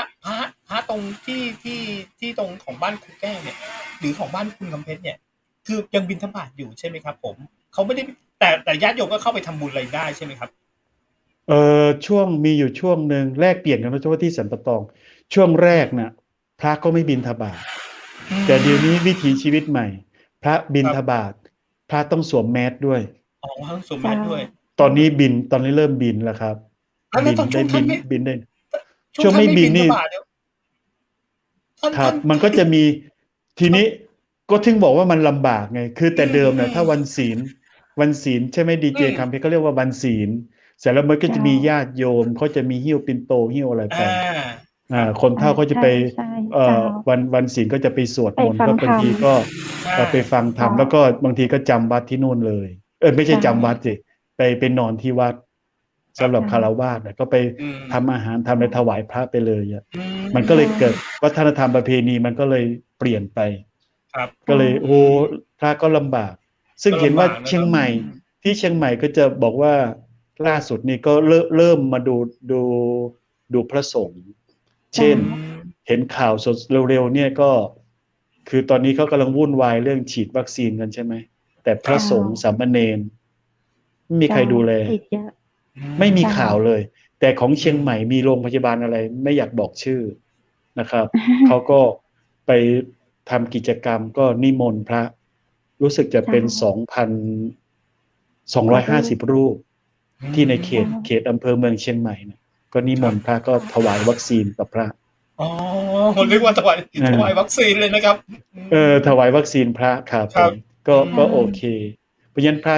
ระตรงที่ตรงของบ้านครูแก้วเนี่ยหรือของบ้านคุณคำเพชรเนี่ยคือยังบิณฑบาตอยู่ใช่ไหมครับผมเขาไม่ได้แต่ญาติโยมก็เข้าไปทำบุญอะไรได้ใช่ไหมครับมีอยู่ช่วงหนึ่งแลกเปลี่ยนกันเฉพาะที่สันปะตองช่วงแรกน่ะพระก็ไม่บิณฑบาตแต่เดี๋ยวนี้วิถีชีวิตใหม่พระบิณฑบาตพระต้องสวมแมสด้วยต้องสวมแมสด้วยตอนนี้เริ่มบินแล้วครับบินได้ช่วงไม่บินนี่ครับมันก็จะมีทีนี้ก็ถึงบอกว่ามันลำบากไงคือแต่เดิมเนี่ยถ้าวันศีลใช่ไหมดีเจคำเพชรเขาเรียกว่าวันศีลเสร็จแล้วมันก็จะมีญาติโยมเขาจะมีหิ้วปิ่นโตหิ้วอะไรไปคนเฒ่าเขาจะไปวันศีลก็จะไปสวดมนต์ก็บางทีก็ไปฟังธรรมแล้วก็บางทีก็จำวัดที่นู่นเลยไม่ใช่จำวัดสิไปนอนที่วัดสำหรับคฤหัสถ์ก็ไปทำอาหารทำอะไรถวายพระไปเลยมันก็เลยเกิดวัฒนธรรมประเพณีมันก็เลยเปลี่ยนไปก็เลยพระก็ลำบากซึ่งเห็นว่าเชียงใหม่ก็จะบอกว่าล่าสุดนี่ก็เริ่มมาดูพระสงฆ์เช่นเห็นข่าวสดเร็วๆเนี่ยก็คือตอนนี้เขากำลังวุ่นวายเรื่องฉีดวัคซีนกันใช่ไหมแต่พระสงฆ์สามเณรไม่มีใครดูแลไม่มีข่าวเลยแต่ของเชียงใหม่มีโรงพยาบาลอะไรไม่อยากบอกชื่อนะครับเขาก็ไปทำกิจกรรมก็นิมนต์พระรู้สึกจะเป็น 2,250 รูปที่ในเขตอำเภอเมืองเชียงใหม่เนี่ยก็นิมนต์พระก็ถวายวัคซีนกับพระ อ๋อผมนึกว่าถวายวัคซีนเลยนะครับถวายวัคซีนพระครับ ครับ ก็โอเคเพราะฉะนั้นพระ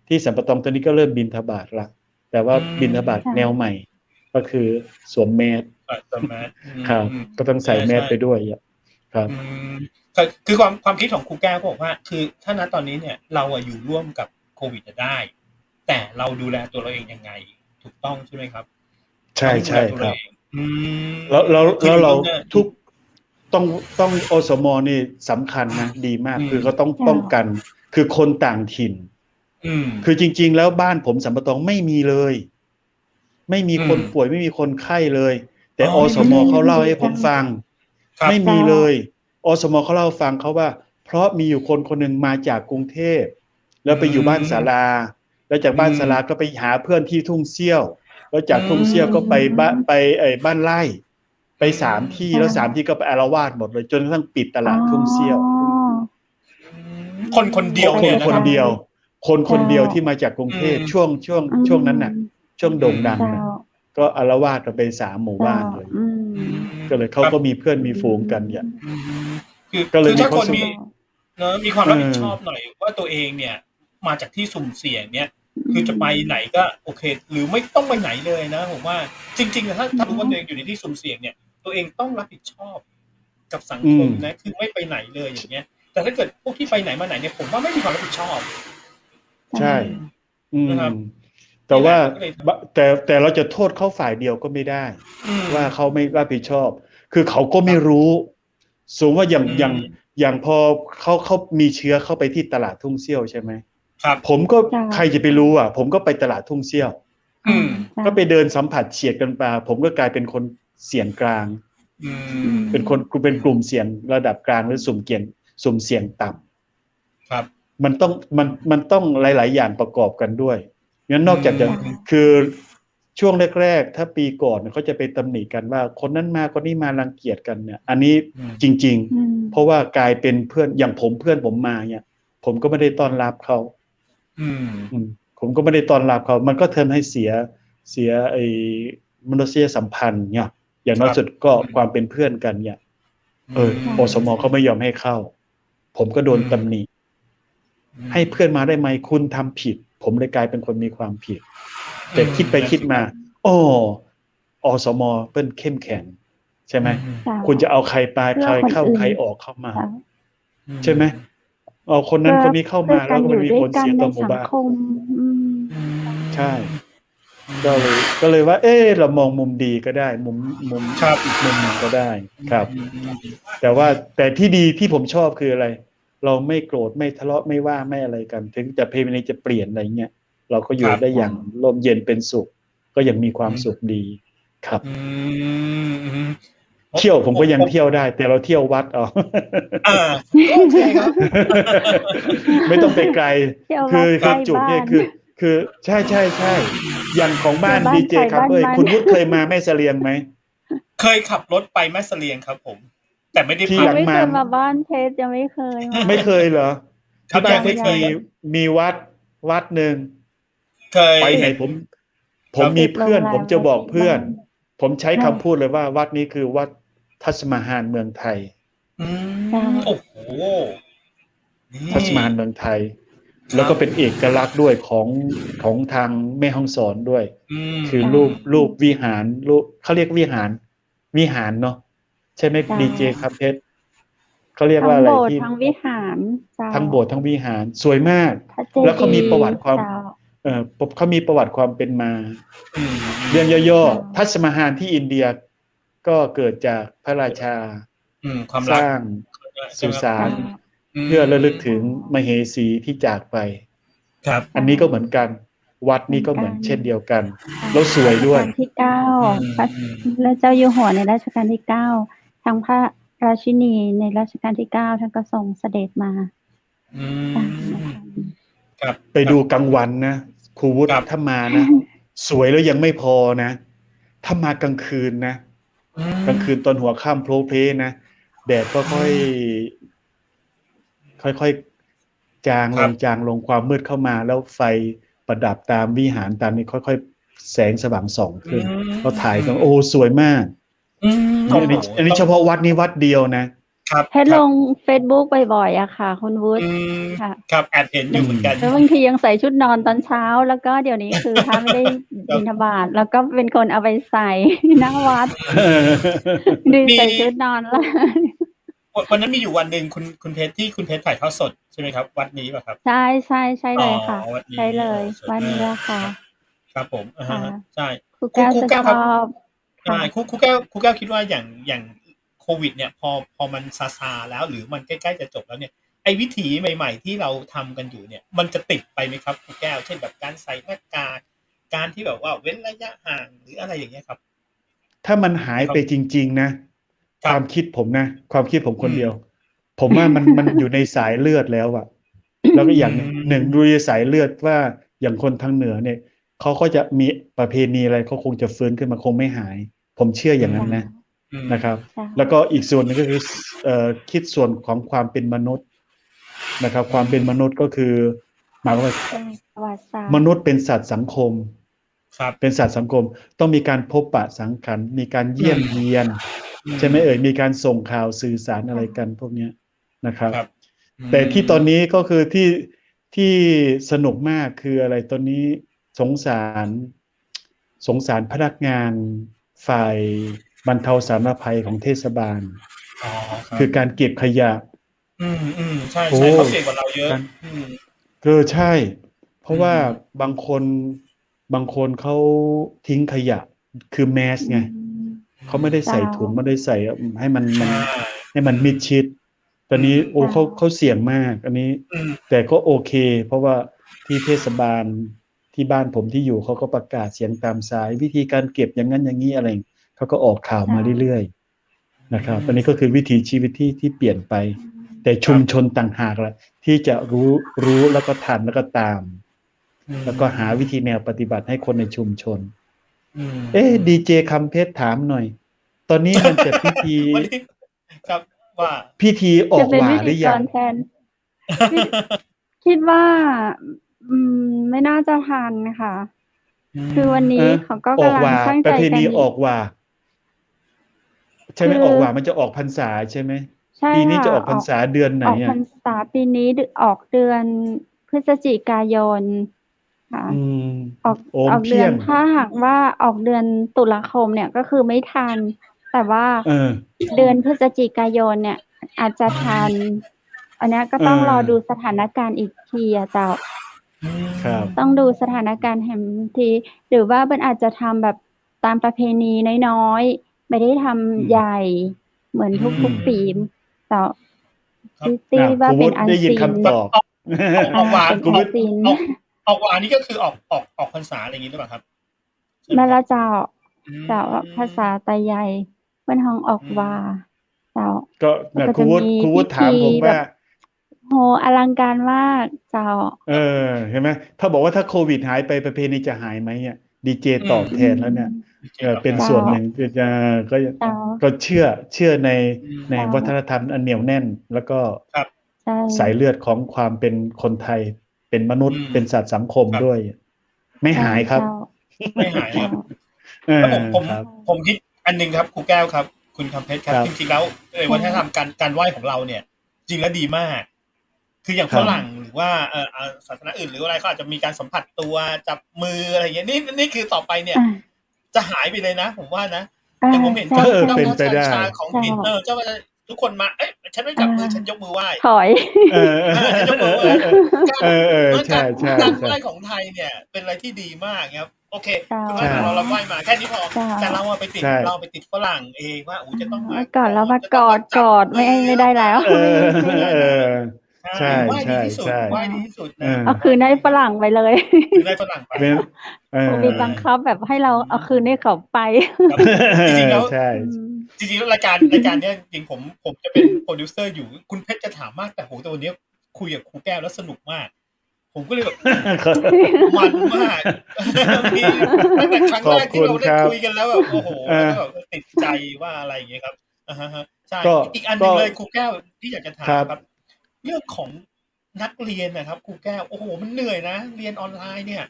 ที่สัมปตองตอนนี้ก็เริ่มบิณฑบาตละแต่ว่าบิณฑบาตแนวใหม่ ก็คือสวมแมส สมส ครับก็ต้องใส่แมสไปด้วยครับ คือความคิดของครูแก้วก็บอกว่าคือถ้าณตอนนี้เนี่ยเราอยู่ร่วมกับโควิดได้ แต่เราดูแลตัวเราเองยังไงถูกต้องใช่ไหมครับใช่ครับแล้วเราทุกต้องอสมนี่สำคัญนะดีมากคือเขาต้องป้องกันคือคนต่างถิ่นคือจริงๆแล้วบ้านผมสัมปตองไม่มีเลยไม่มีคนป่วยไม่มีคนไข้เลยแต่อสมเขาเล่าให้ผมฟังไม่มีเลยอสมเขาเล่าฟังเขาว่าเพราะมีอยู่คนหนึ่งมาจากกรุงเทพแล้วไปอยู่บ้านศาลาแล้วจากบ้านศาลาก็ไปหาเพื่อนที่ทุ่งเซี่ยวแล้วจากทุ่งเซี่ยวก็ไปบ้านไร่ไป3 ที่แล้ว3 ที่ก็ไปอาละวาดหมดเลยจนกระทั่งปิดตลาดทุ่งเซี่ยวคนเดียวคนเดียวที่มาจากกรุงเทพช่วงนั้นน่ะช่วงโด่งดังนะก็อาละวาดกันไป3 หมู่บ้านเลยก็เลยเขาก็มีเพื่อนมีฝูงกันอย่างก็เลยถ้าคนมีความรับผิดชอบหน่อยว่าตัวเองเนี่ยมาจากที่สุ่มเสี่ยงเนี่ยคือจะไปไหนก็โอเคหรือไม่ต้องไปไหนเลยนะผมว่าจริงๆถ้ารู้ว่าตัวเองอยู่ในที่สุ่มเสี่ยงเนี่ยตัวเองต้องรับผิดชอบกับสังคมนะคือไม่ไปไหนเลยอย่างเงี้ยแต่ถ้าเกิดพวกที่ไปไหนมาไหนเนี่ยผมว่าไม่มีความรับผิดชอบใช่นะครับแต่ว่าแต่เราจะโทษเขาฝ่ายเดียวก็ไม่ได้ว่าเขาไม่รับผิดชอบคือเขาก็ไม่รู้สมมติว่าอย่างพอเขามีเชื้อเข้าไปที่ตลาดทุ่งเซี่ยวใช่ไหมผมก็ใครจะไปรู้อ่ะผมก็ไปตลาดทุ่งเซี่ยวก็ไปเดินสัมผัสเฉียดกันมาผมก็กลายเป็นคนเสี่ยงกลางเป็นกลุ่มเสี่ยงระดับกลางหรือสุ่มเสี่ยงต่ำครับมันต้องหลายๆอย่างประกอบกันด้วยงั้นนอกจากจะคือช่วงแรกๆถ้าปีก่อนเขาจะไปตำหนิกันว่าคนนั้นมาคนนี้มารังเกียจกันเนี่ยอันนี้จริงๆเพราะว่ากลายเป็นเพื่อนอย่างเพื่อนผมมาเนี่ยผมก็ไม่ได้ต้อนรับเขาผมก็ไม่ได้ต้อนรับเขามันก็ทำให้เสียไอ้มนุษยสัมพันธ์เนี่ยอย่างน้อยสุดก็ความเป็นเพื่อนกันเนี่ยอสมเขาไม่ยอมให้เข้าผมก็โดนตำหนิให้เพื่อนมาได้ไหมคุณทำผิดผมเลยกลายเป็นคนมีความผิดแต่คิดไปคิดมาอสมเปิ้นเข้มแข็งใช่ไหมคุณจะเอาใครไปใครเข้าใครออกเข้ามาใช่ไหมเอาคนนั้นคนนี้เข้ามาแล้วก็มันมีผลเสียต่อหมู่บ้านใช่ก็เลยว่าเรามองมุมดีก็ได้มุมอีกมุมหนึ่งก็ได้ครับแต่ที่ดีที่ผมชอบคืออะไรเราไม่โกรธไม่ทะเลาะไม่ว่าไม่อะไรกันถึงจะเพลงจะเปลี่ยนอะไรเงี้ยเราก็อยู่ได้อย่างร่มเย็นเป็นสุขก็ยังมีความสุขดีครับเที่ยวผมก็ยังเที่ยวได้แต่เราเที่ยววัดเอาโอเคครับไม่ต้องไปไกลคือจุดเนี่ยคือใช่อย่างของบ้านดีเจครับคุณวุฒิเคยมาแม่เสลียงไหมเคยขับรถไปแม่เสลียงครับผมแต่ไม่ได้ยังไม่เคยมาบ้านเพชรยังไม่เคยไม่เคยเหรอที่บ้านเพชรมีวัดหนึ่งไปไหนผมมีเพื่อนผมจะบอกเพื่อนผมใช้คำพูดเลยว่าวัดนี้คือวัดทัศมาฮานเมืองไทยโอ้โหทัศมาฮานเมืองไทยแล้วก็เป็นเอกลักษณ์ด้วยของทางแม่ฮ่องสอนด้วยคือรูปวิหารรูปเขาเรียกวิหารเนาะใช่ไหมดีเจครับเพชรเขาเรียกว่าอะไรที่ทั้งวิหารทั้งโบสถ์ทั้งวิหารสวยมากแล้วเขามีประวัติความเขามีประวัติความเป็นมาเรื่องย่อๆทัศมาฮานที่อินเดียก็เกิดจากพระราชาสร้างสุสานเพื่อระลึกถึงมเหสีที่จากไปครับอันนี้ก็เหมือนกันวัดนี้ก็เหมือนเช่นเดียวกันแล้วสวยด้วยที่9พระเจ้าอยู่หัวในรัชกาลที่9ทั้งพระราชินีในรัชกาลที่9ท่านก็ทรงเสด็จมาครับไปดูกลางวันนะครูวุฒิถ้ามานะสวยแล้วยังไม่พอนะถ้ามากลางคืนนะกลางคืนตอนหัวค่ำโพลเพลนะแดดก็ค่อยจางลงความมืดเข้ามาแล้วไฟประดับตามวิหารตามนี้ค่อยๆแสงสว่างส่องขึ้นเราถ่ายกันโอ้สวยมาก อันนี้เฉพาะวัดนี้วัดเดียวนะเพชรลง Facebook บ่อยๆอะค่ะคุณวุฒิค่ะครับแอบเห็นอยู่เหมือนกันแล้วบางทียังใส่ชุดนอนตอนเช้าแล้วก็เดี๋ยวนี้คือถ้าไม่ได้บิณฑบาตแล้วก็เป็นคนเอาไปใส่หน้าวัดดีใส่ชุดนอนแล้ววันนั้นมีอยู่วันหนึ่งคุณเพชรที่คุณเพชรถ่ายทอดสดใช่ไหมครับวัดนี้ป่ะครับใช่ใช่ใช่เลยค่ะใช่เลยวันนี้ละค่ะครับผมใช่ครูแก้วครับใช่ครูแก้วคิดว่าอย่างโควิดเนี่ยพอมันซาแล้วหรือมันใกล้ๆจะจบแล้วเนี่ยไอ้วิถีใหม่ๆที่เราทำกันอยู่เนี่ยมันจะติดไปไหมครับครูแก้วเช่นแบบการใส่หน้ากากการที่แบบว่าเว้นระยะห่างหรืออะไรอย่างเงี้ยครับถ้ามันหายไปจริงๆนะความคิดผมความคิดผมคนเดียวผมว่ามันอยู่ในสายเลือดแล้วอะแล้วก็อย่างหนึ่งดูในสายเลือดว่าอย่างคนทางเหนือเนี่ยเขาก็จะมีประเพณีอะไรเขาคงจะฟื้นขึ้นมาคงไม่หายผมเชื่ออย่างนั้นนะครับแล้วก็อีกส่วนนึงก็คือคิดส่วนของความเป็นมนุษย์นะครับความเป็นมนุษย์ก็คือหมายความว่ามนุษย์เป็นสัตว์สังคมเป็นสัตว์สังคมต้องมีการพบปะสังสรรค์มีการเยี่ยมเยียนใช่ไหมมีการส่งข่าวสื่อสารอะไรกันพวกนี้นะครับแต่ที่ตอนนี้ก็คือที่สนุกมากคืออะไรตอนนี้สงสารพนักงานฝ่ายบรรเทาสาธารณภัยของเทศบาลคือการเก็บขยะใช่เขาเก่งกว่าเราเยอะใช่เพราะว่าบางคนเขาทิ้งขยะคือแมสไงเขาไม่ได้ใส่ถุงไม่ได้ใส่ให้มันให้มันมิดชิดตอนนี้เขาเสี่ยงมากอันนี้แต่ก็โอเคเพราะว่าที่เทศบาลที่บ้านผมที่อยู่เขาก็ประกาศเสียงตามสายวิธีการเก็บอย่างนั้นอย่างนี้อะไรเขาก็ออกข่าวมาเรื่อยๆนะครับอันนี้ก็คือวิถีชีวิตที่เปลี่ยนไปแต่ชุมชนต่างหากแหละที่จะรู้แล้วก็ทันแล้วก็ตามแล้วก็หาวิธีแนวปฏิบัติให้คนในชุมชนดีเจคำเพชรถามหน่อยตอนนี้มันจะพิธีครับว่าพิธีออกหว่าหรือยังคิดว่าไม่น่าจะทันค่ะคือวันนี้เขาก็กำลังตั้งใจกันประเพณีออกหว่าใช่ไหมออกหว่ามันจะออกพรรษาใช่ไหมปีนี้จะออกพรรษาเดือนไหนออกพรรษาปีนี้ออกเดือนพฤศจิกายนค่ะออกเดือนถ้าหากว่าออกเดือนตุลาคมเนี่ยก็คือไม่ทันแต่ว่าเดือนพฤศจิกายนเนี่ยอาจจะทันอันนี้ก็ต้องรอดูสถานการณ์อีกทีอะเจ้าต้องดูสถานการณ์แห่งทีหรือว่ามันอาจจะทำแบบตามประเพณีน้อยๆไม่ได้ทำใหญ่เหมือนทุกๆปีแต่ที่ว่าเป็นอันซีนออกหวานออกหวานนี่ก็คือออกพรรษาอะไรอย่างนี้หรือเปล่าครับแม่ละเจ้าภาษาไตใหญ่เป็นห้องออกว่าเจ้าก็ครูวุฒิถามผมว่าโหอลังการมากเจ้าเห็นไหมถ้าบอกว่าถ้าโควิดหายไปประเพณีจะหายไหมเนี่ยดีเจตอบแทนแล้วเนี่ยเป็นส่วนหนึ่งก็เชื่อในวัฒนธรรมอันเหนียวแน่นแล้วก็สายเลือดของความเป็นคนไทยเป็นมนุษย์เป็นสัตว์สังคมด้วยไม่หายครับไม่หายครับผมคิดอันนึงครับครูแก้วครับคุณคำเพชรครับจริงๆแล้ววัฒนธรรมการไหว้ของเราเนี่ยจริงแล้วดีมากคืออย่างฝรั่งหรือว่าศาสนาอื่นหรืออะไรก็อาจจะมีการสัมผัสตัวจับมืออะไรอย่างเงี้ยนี่คือต่อไปเนี่ยจะหายไปเลยนะผมว่านะแต่ผมเห็นเจ้าชาของผิดเจ้าทุกคนมาฉันไม่จับมือฉันยกมือไหว้ถอยยกมือไหว้การไหว้ของไทยเนี่ยเป็นอะไรที่ดีมากครับโอเคเราไหว้มาแค่นี้พอแต่เราไปติดฝรั่งเองว่าจะต้องก่อนแล้วมากอดไม่ได้แล้วใช่ไหว้ดีที่สุดไหว้ดีที่สุดเอาคืนให้ฝรั่งไปเลยได้ฝรั่งไปมีบังคับแบบให้เราเอาคืนให้เขาไปจริงๆแล้วจริงๆแล้วรายการเนี้ยจริงผมจะเป็นโปรดิวเซอร์อยู่คุณเพชรจะถามมากแต่แต่วันนี้คุยกับครูแก้วแล้วสนุกมากผมก็เลยแบบมันมากตั้งแต่ครั้งแรกที่เราได้คุยกันแล้วแบบโอ้โหแบบติดใจว่าอะไรอย่างเงี้ยครับใช่อีกอันนึงเลยครูแก้วที่อยากจะถามครับเรื่องของนักเรียนนะครับครูแก้วโอ้โหมันเหนื่อยนะเรียนออนไลน์เนี่ย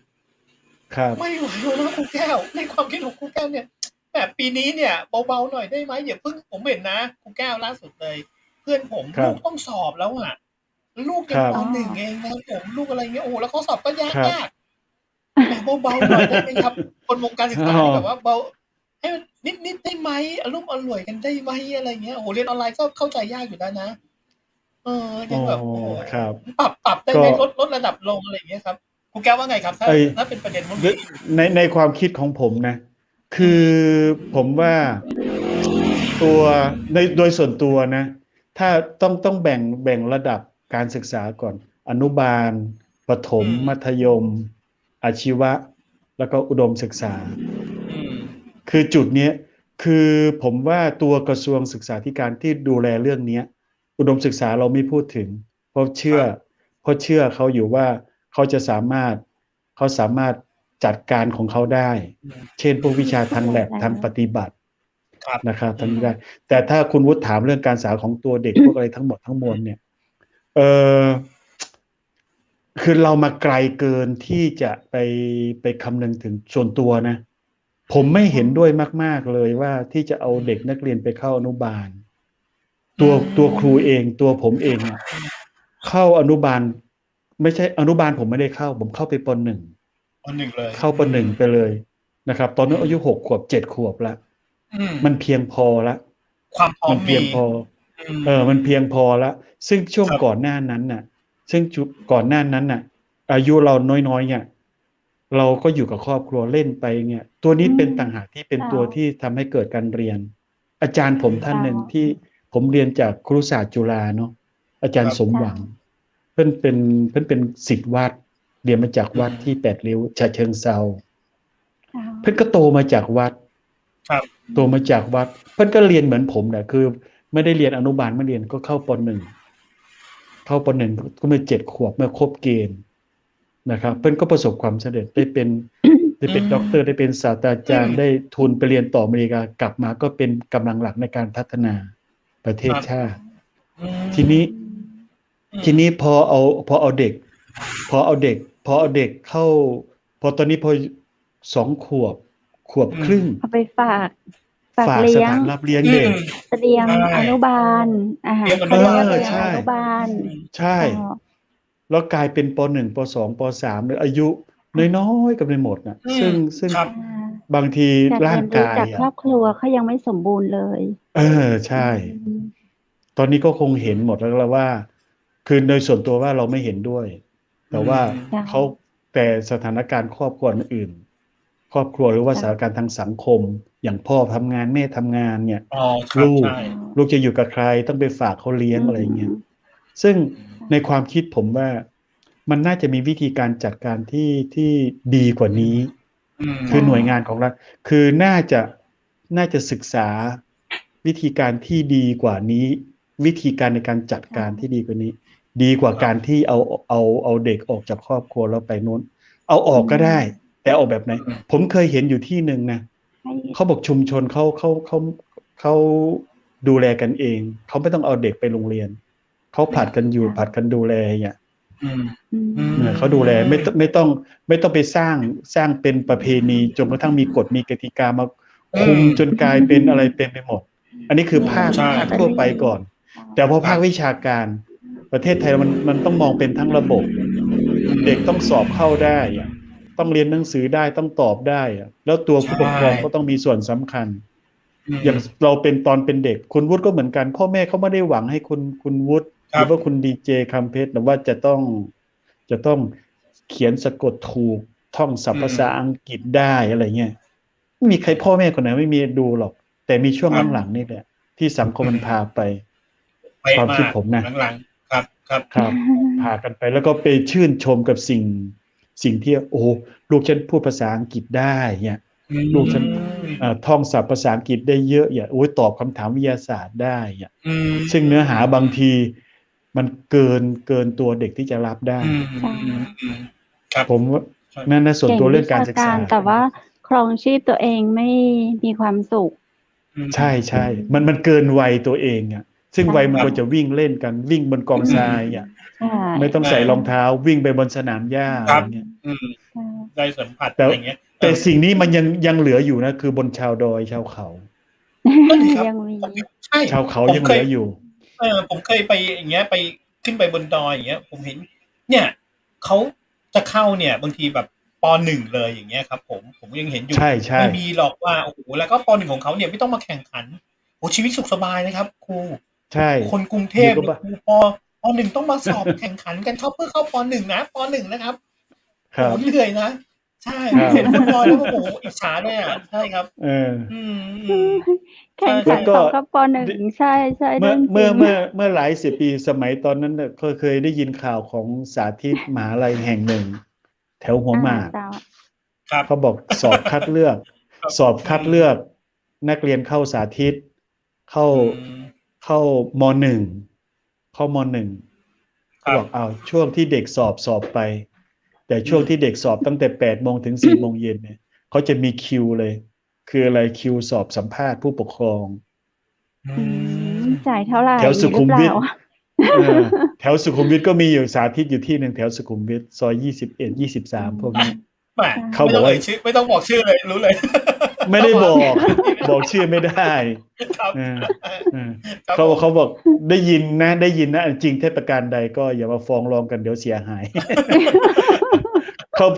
ไม่ไหวแล้วนะครูแก้วในความคิดของครูแก้วเนี่ย แบบปีนี้เนี่ยเบาๆหน่อยได้ไหมอย่าเพิ่งผมเห็นนะครูแก้วล่าสุดเลย เพื่อนผม ครั ลู บ กต้องสอบแล้วอ่ะ ลูก ค ยัง รับ ปหนึ่งเองนะครับผมลูกอะไรเงี้ยโอ้โหแล้วข้อสอบก็ยาก ครับ ยากแบบเบาๆหน่อยได้ไหมครับ คนวงการศึกษาที่แบบว่าเบาให้มันนิดๆได้ไหมอารมณ์อร่วยกันได้ไหมอะไรเงี้ยโอ้โหเรียนออนไลน์ก็เข้าใจยากอยู่แล้วนะยังแบบโอ้โห ครับ ปรับได้ไหมลดระดับลงอะไรอย่างเงี้ยครับครูแก้วว่าไงครับ ถ้าเป็นประเด็นพวกนี้ ในความคิดของผมนะ คือผมว่าตัวโดยส่วนตัวนะ ถ้าต้องแบ่งระดับการศึกษาก่อน อนุบาล ประถม มัธยม อาชีวะ แล้วก็อุดมศึกษา คือจุดเนี้ยคือผมว่าตัวกระทรวงศึกษาธิการที่ดูแลเรื่องนี้อุดมศึกษาเราไม่พูดถึงเพราะเชื่อเขาอยู่ว่าเขาสามารถจัดการของเขาได้ เช่นพวกวิชาทางแลบทางปฏิบัตินะครับทำได้แต่ถ้าคุณวุฒิถามเรื่องการศึกษาของตัวเด็ก พวกอะไรทั้งหมดทั้งมวลเนี่ยคือเรามาไกลเกินที่จะไปคำนึงถึงส่วนตัวนะผมไม่เห็นด้วยมากๆเลยว่าที่จะเอาเด็กนักเรียนไปเข้าอนุบาลตัวครูเองตัวผมเองเนี่ยเข้าอนุบาลไม่ใช่อนุบาลผมไม่ได้เข้าผมเข้าไปป.1 เลยเข้าป.1ไปเลยนะครับตอนนั้นอายุ6 ขวบ 7 ขวบละมันเพียงพอละความพร้อมมันเพียงพอมันเพียงพอละซึ่งช่วงก่อนหน้านั้นน่ะอายุเราน้อยๆเนี่ยเราก็อยู่กับครอบครัวเล่นไปเนี่ยตัวนี้เป็นต่างหากที่เป็นตัวที่ทำให้เกิดการเรียนอาจารย์ผมท่านหนึ่งที่ผมเรียนจากครุศาสตร์จุฬาเนาะอาจารย์สมหวังเพิ่นเป็นศิษย์วัดเรียนมาจากวัดที่8 ริ้วฉะเชิงเทราเพิ่นก็โตมาจากวัดโตมาจากวัดเพิ่นก็เรียนเหมือนผมแหละคือไม่ได้เรียนอนุบาลไม่เรียนก็เข้าป.1เข้าป.1ก็เมื่อ7 ขวบเมื่อครบเกณฑ์นะครับเพิ่นก็ประสบความสำเร็จได้เป็นด็อกเตอร์ได้เป็นศาสตราจารย์ได้ทุนไปเรียนต่ออเมริกากลับมาก็เป็นกำลังหลักในการพัฒนาประเทศชาติทีนี้พอเอาเด็กเข้าพอตอนนี้พอ2 ขวบครึ่งเอาไปฝากส เลี้ย ถาง นรับเลี้ยงเด็กเตรียมอนุบาลใช่ อนุบาลใช่แล้วกลายเป็นป.1 ป.2 ป.3 หรืออายุน้อยๆกันไปหมดน่ะซึ่งบางทีร่างกายจากครอบครัวเขายังไม่สมบูรณ์เลยใช่ตอนนี้ก็คงเห็นหมดแล้วว่าคือโดยส่วนตัวว่าเราไม่เห็นด้วยแต่ว่าแต่สถานการณ์ครอบครัวอื่นครอบครัวหรือว่าสถานการณ์ทางสังคมอย่างพ่อทำงานแม่ทำงานเนี่ยลูกจะอยู่กับใครต้องไปฝากเขาเลี้ยงอะไรเงี้ยซึ่งในความคิดผมว่ามันน่าจะมีวิธีการจัดการที่ดีกว่านี้คือหน่วยงานของรัฐคือน่าจะศึกษาวิธีการที่ดีกว่านี้วิธีการในการจัดการที่ดีกว่านี้ดีกว่าการที่เอาเด็กออกจากครอบครัวแล้วไปโน้นเอาออกก็ได้แต่เอาแบบไหนผมเคยเห็นอยู่ที่นึงนะเขาบอกชุมชนเขาดูแลกันเองเขาไม่ต้องเอาเด็กไปโรงเรียนเขาผลัดกันอยู่ผลัดกันดูแลเนี่ยเขาดูแลไม่ต้องไปสร้างเป็นประเพณีจนกระทั่งมีกฎมีกติกามาคุมจนกลายเป็นอะไรเป็นไปหมดอันนี้คือภาคทั่วไปก่อนแต่พอภาควิชาการประเทศไทยมันต้องมองเป็นทั้งระบบเด็กต้องสอบเข้าได้ต้องเรียนหนังสือได้ต้องตอบได้แล้วตัวผู้ปกครองก็ต้องมีส่วนสำคัญอย่างเราเป็นตอนเป็นเด็กคุณวุฒิก็เหมือนกันพ่อแม่เขาไม่ได้หวังให้คุณวุฒิหรือว่าคุณดีเจคำเพชรว่าจะต้องเขียนสะกดถูกท่องศัพท์ภาษาอังกฤษได้อะไรเงี้ยไม่มีใครพ่อแม่คนไหนไม่มีดูหรอกแต่มีช่วงหลังๆนี่แหละที่สังคมมันพาไปความคิดผมนะครับพากันไปแล้วก็ไปชื่นชมกับสิ่งที่โอ้ลูกฉันพูดภาษาอังกฤษได้เนี่ยลูกฉันท่องศัพท์ภาษาอังกฤษได้เยอะโอ้ยตอบคำถามวิทยาศาสตร์ได้ซึ่งเนื้อหาบางทีมันเกินตัวเด็กที่จะรับได้ผมว่านั่นนะส่วนตัวเรื่องการศึกษาแต่ว่าครองชีพตัวเองไม่มีความสุขใช่มันเกินวัยตัวเองซึ่งวัยมันก็จะวิ่งเล่นกันวิ่งบนกองทรายไม่ต้องใส่รองเท้าวิ่งไปบนสนามหญ้าอะไรเงี้ยได้สัมผัสอะไรเงี้ย แต่สิ่งนี้มันยังเหลืออยู่นะคือบนชาวดอยชาวเขา นั่นสิครับ ยังมี ใช่ ชาวเขายังเหลืออยู่ ผมเคยไปอย่างเงี้ยไปขึ้นไปบนดอยอย่างเงี้ยผมเห็นเนี่ยเขาจะเข้าเนี่ยบางทีแบบป .1 เลยอย่างเงี้ยครับผมยังเห็นอยู่ ใช่ใช่ ไม่มีหรอกว่าโอ้โหแล้วก็ป .1 ของเขาเนี่ยไม่ต้องมาแข่งขันโอ้ชีวิตสุขสบายนะครับครู ใช่ คนกรุงเทพ อยู่กับ เนี่ยครูป .1 ต้องมาสอบแข่งขันกันเพื่อเข้าป .1 นะป .1 นะครับ ครั โอ้ บ เหนื่อยนะใช่ ครับ เห็นบนดอยแล้วโอ้โหอิจฉาเลยอ่ะใช่ครับ เออ อืม แข่ง แล้ ขัน วก็ ของกับปหนึ่งใช่ใช่ เมื่อ เรื่องจ เมื่ ริ อง เมื่อหลายสิบปีสมัยตอนนั้นน่ะเคยได้ยินข่าวของสาธิตมหาลัยแห่งหนึ่ง แถวหัวหมาก เจ้า ครับ เขาบอกสอบคัดเลือก ครับ สอบคัดเลือกนักเรียนเข้าสาธิต เข้า อืม เข้ามหนึ่งเข้ามหนึ่ง ครั เขา บ บอกเอาช่วงที่เด็กสอบไป แต่ช่วงที่เด็กสอบตั้งแต่8 โมงถึง4 โมงเย็นเนี่ยเขาจะมีคิวเลย คืออะไรคิวสอบสัมภาษณ์ผู้ปกครอง อืม จ่ายเท่าไหร่ แถวสุขุมวิท หรือเปล่า แถวสุขุมวิทก็มีอยู่สาธิตอยู่ที่หนึ่งแถวสุขุมวิทซอย21 23พวกนี้ แหม เขาบอก ไม่ต้อง ว่า เอ่ยชื่อไม่ต้องบอกชื่อเลยรู้เลย ไม่ได้บอกชื่อไม่ได้ ครับ เออเออ ครับ เขาบอกได้ยินนะจริงเทศประการใดก็อย่ามาฟ้องร้องกันเดี๋ยวเสียหาย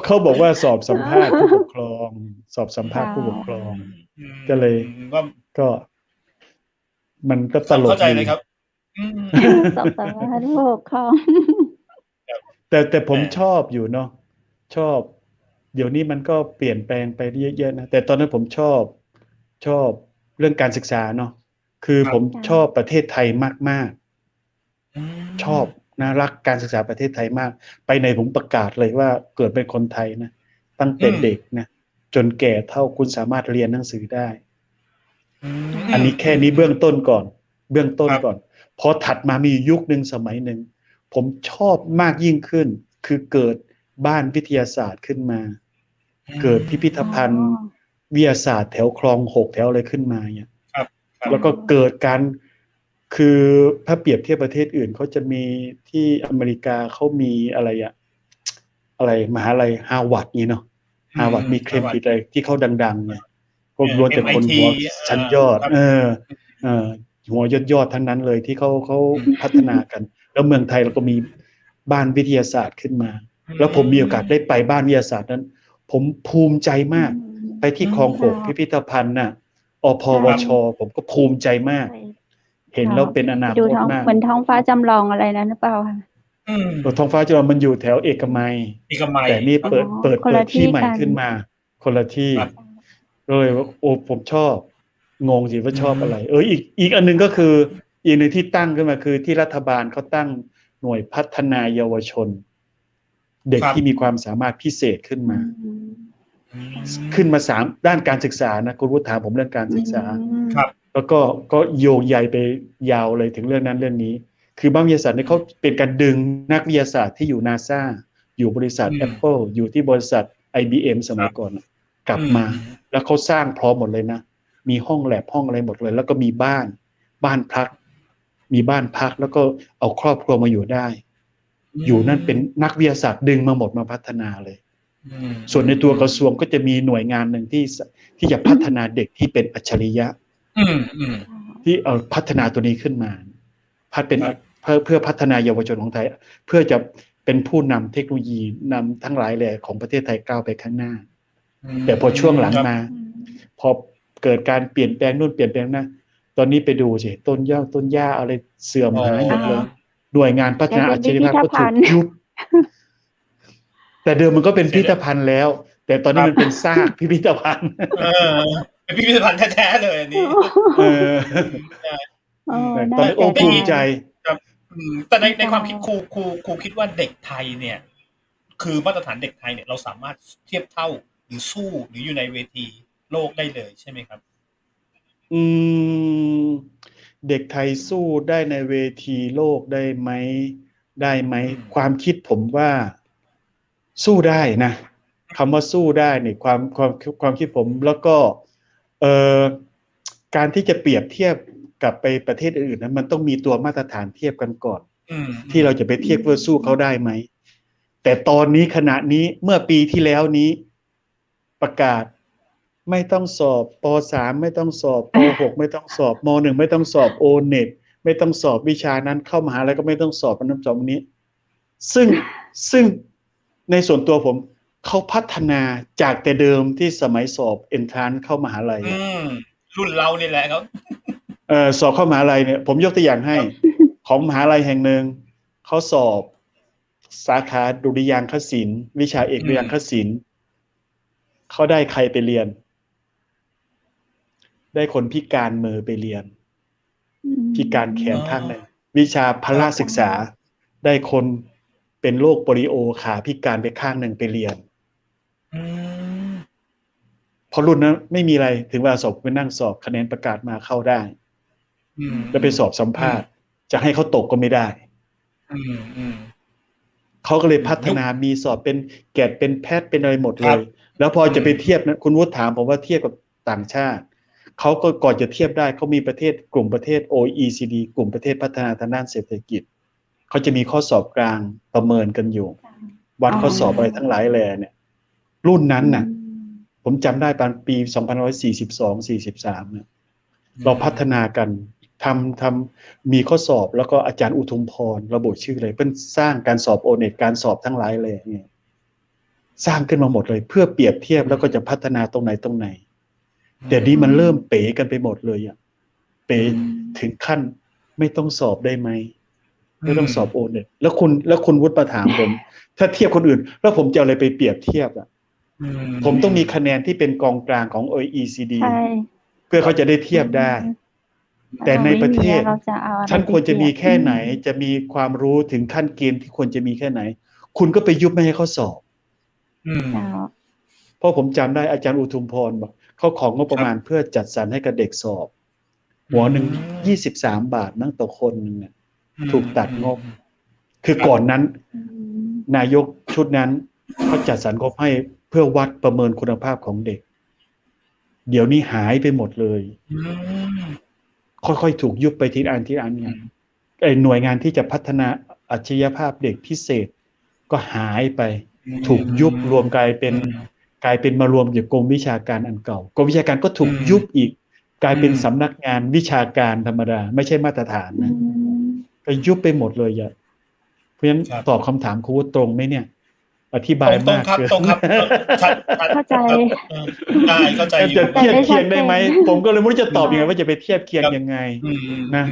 เขาบอกว่าสอบสัมภาษณ์ผู้ปกครอง สอบสัมภาษณ์ผู้ปกครอง อืม ก็เลย ว่า ก็มันก็ตลก เข้าใจ ดี เลยครับ อืม สอบสัมภาษณ์ผู้ปกครอง แต่ผม แหม ชอบอยู่เนาะชอบ เดี๋ยวนี้มันก็เปลี่ยนแปลงไปเยอะๆนะแต่ตอนนั้นผมชอบเรื่องการศึกษาเนาะคือ ครับ ผมชอบประเทศไทยมาก อืม ๆ ชอบนะรักการศึกษาประเทศไทยมาก ไปไหนผมประกาศเลยว่าเกิดเป็นคนไทยนะตั้งแต่เด็กนะจนแก่เท่าคุณสามารถเรียนหนังสือได้ ม อันนี้แค่นี้เบื้องต้นก่อน ครับ ก่อนพอถัดมามียุคหนึ่งสมัยหนึ่งผมชอบมากยิ่งขึ้น คือเกิดบ้านวิทยาศาสตร์ขึ้นมา เกิดพิพิธภัณฑ์วิทยาศาสตร์แถวคลอง6แถวอะไรขึ้นมาเนี่ย ครับครับ แล้วก็เกิดการคือถ้าเปรียบเทียบประเทศอื่นเขาจะมีที่อเมริกาเขามีอะไรมหาลัยฮาร์วาร์ดนี่เนาะฮาร์วาร์ดมีเครดิตอะไรที่เขาดังๆเนี่ยพวกล้วนแต่คน MIT หัวชั้นยอด ครับ หัวยอดทั้งนั้นเลยที่เขาพัฒนากัน แล้วเมืองไทยเราก็มีบ้านวิทยาศาสตร์ขึ้นมา แล้วผมมีโอกาสได้ไปบ้านวิทยาศาสตร์นั้น ผมภูมิใจมาก ไปที่คลอง6พิพิธภัณฑ์น่ะอพวช ผมก็ภูมิใจมาก เห็นแล้วเป็นอนา ดู คต ท้อง มาก เหมือนท้องฟ้าจำลองอะไรนั้นหรือเปล่าคะ อืม ท้องฟ้าจำมันอยู่แถวเอกมัย อีกมัย แต่นี่เปิด อ๋อ เปิด คนละ ที่ ที่ ใหม่ กัน ขึ้นมา คนละที่ ครับ เลยว่าโอ้ผมชอบ งงสิว่าชอบอะไร อีกอันนึงก็คืออีกหนึ่งที่ตั้งขึ้นมาคือที่รัฐบาลเขาตั้งหน่วยพัฒนาเยาวชน เด็ก ครับ ที่มีความสามารถพิเศษขึ้นมา อืม อืม ขึ้นมา3ด้านการศึกษานะคุณวุฒิถามผมเรื่องการศึกษา ครับ แล้วก็โยงใยไปยาวเลยถึงเรื่องนั้นเรื่องนี้ คือบ้านวิทยาศาสตร์เนี่ยเขาเป็นการดึงนักวิทยาศาสตร์ที่อยู่นาซาอยู่บริษัท Apple อยู่ที่บริษัท IBM สมัยก่อนน่ะกลับมา แล้วเขาสร้างพร้อมหมดเลยนะ มีห้องแลบห้องอะไรหมดเลย แล้วก็มีบ้านพัก มีบ้านพักแล้วก็เอาครอบครัวมาอยู่ได้ อยู่นั่นเป็นนักวิทยาศาสตร์ดึงมาหมดมาพัฒนาเลย อืม ส่วนในตัวกระทรวงก็จะมีหน่วยงานหนึ่งที่จะพัฒนาเด็กที่เป็นอัจฉริยะ อืมอืม ที่เอาพัฒนาตัวนี้ขึ้นมาเป็น ครับ เพื่อพัฒนาเยาวชนของไทย เพื่อจะเป็นผู้นำเทคโนโลยีนำทั้งหลายแหล่ของประเทศไทยก้าวไปข้างหน้า แต่พอช่วงหลังมา พอเกิดการเปลี่ยนแปลงนู่นเปลี่ยนแปลงนะตอนนี้ไปดูสิต้นหญ้าอะไรเสื่อมหายหมดเลย หน่วยงานพัฒนาอัจฉริยะก็ถูกยุบแต่เดิมมันก็เป็นพิพิธภัณฑ์แล้ว แต่ตอนนี้มันเป็นซากพิพิธภัณฑ์ เป็นพิพิธภัณฑ์แท้ๆเลยอันนี้ เออ โอ้ แต่ น่า ตอนนี้โอ้ เสียดาย ภูมิใจ แต่ในความคิดครูคิดว่าเด็กไทยเนี่ย คือมาตรฐานเด็กไทยเนี่ยเราสามารถเทียบเท่าหรือสู้หรืออยู่ในเวทีโลกได้เลยใช่ไหมครับ อืมเด็กไทยสู้ได้ในเวทีโลกได้ไหมความคิดผมว่าสู้ได้นะคำว่าสู้ได้เนี่ยความคิดผมแล้วก็การที่จะเปรียบเทียบกับไปประเทศอื่นๆนั้นมันต้องมีตัวมาตรฐานเทียบกันก่อน ที่เราจะไปเทียบเพื่อสู้เขาได้ไหมแต่ตอนนี้ขณะนี้เมื่อปีที่แล้วนี้ป ประกาศไม่ต้องสอบป .3 ไม่ต้องสอบป .6 ไม่ต้องสอบม .1 ไม่ต้องสอบโอเน็ตไม่ต้องสอบวิชานั้นเข้ามหาลัยก็ไม่ต้องสอบอันนั้นสอบอันนี้ซึ่งในส่วนตัวผมเขาพัฒนาจากแต่เดิมที่สมัยสอบเอนทรานซ์เข้ามหาลัยรุ่นเรานี่แหละครับสอบเข้ามหาลัยเนี่ยผมยกตัวอย่างให้ของมหาลัยแห่งหนึ่งเขาสอบสาขาดุริยางคศิลป์วิชาเอกดุริยางคศิลป์เขาได้ใครไปเรียนได้คนพิการมือไปเรียนพิการแขนข้างหนึ่งวิชาพละศึกษาได้คนเป็นโรคโปลิโอขาพิการไปข้างหนึ่งไปเรียนพอรุ่นนั้นไม่มีอะไรถึงเวลาสอบไปนั่งสอบคะแนนประกาศมาเข้าได้แล้วไปสอบสัมภาษณ์จะให้เขาตกก็ไม่ได้เขาก็เลยพัฒนามีสอบเป็นแกดเป็นแพทย์เป็นอะไรหมดเลยแล้วพอจะไปเทียบนะคุณวุฒิถามผมว่าเทียบกับต่างชาติเขาก็ก่อนจะเทียบได้เขามีประเทศกลุ่มประเทศ OECD กลุ่มประเทศพัฒนาทางด้านเศรษฐกิจเขาจะมีข้อสอบกลางประเมินกันอยู่วัดข้อสอบอะไรทั้งหลายแหล่เนี่ยรุ่นนั้นน่ะผมจำได้ตอนปี2542-43เนี่ยเราพัฒนากันทำมีข้อสอบแล้วก็อาจารย์อุทุมพรระบุชื่อเลยเพิ่นสร้างการสอบโอเน็ตการสอบทั้งหลายเลยเนี่ยสร้างขึ้นมาหมดเลยเพื่อเปรียบเทียบแล้วก็จะพัฒนาตรงไหนแต่นี้มันเริ่มเป๋กันไปหมดเลยอ่ะเป๋ถึงขั้นไม่ต้องสอบได้ไหมไม่ต้องสอบโอเน็ตแล้วคุณวุฒิมาถามผมถ้าเทียบคนอื่นแล้วผมจะเอาอะไรไปเปรียบเทียบอ่ะผมต้องมีคะแนนที่เป็นกองกลางของ OECD เพื่อเขาจะได้เทียบได้แต่ในประเทศฉันควรจะมีแค่ไหนจะมีความรู้ถึงขั้นเกณฑ์ที่ควรจะมีแค่ไหนคุณก็ไปยุบไม่ให้เขาสอบเพราะผมจำได้อาจารย์อุทุมพรบอกเขาของงบประมาณเพื่อจัดสรรให้กับเด็กสอบหัวหนึ่ง23 บาทนั่งต่อคนนึงเนี่ยถูกตัดงบคือก่อนนั้นนายกชุดนั้นเขาจัดสรรงบให้เพื่อวัดประเมินคุณภาพของเด็กเดี๋ยวนี้หายไปหมดเลยค่อยๆถูกยุบไปทีละอันเนี่ยหน่วยงานที่จะพัฒนาอัจฉริยภาพเด็กพิเศษก็หายไปถูกยุบรวมกลายเป็นมารวมอยู่กรมวิชาการอันเก่ากรมวิชาการก็ถูกยุบอีกกลายเป็นสำนักงานวิชาการธรรมดาไม่ใช่มาตรฐานนะก็ยุบไปหมดเลยอ่ะเพราะฉะนั้นตอบคำถามครูตรงไหมเนี่ยอธิบายมากตรงครับเข้าใจได้เข้าใจอยู่จะเทียบเคียงได้ไหมผมก็เลยไม่รู้จะตอบยังไงว่าจะไปเทียบเคียงยังไงนะ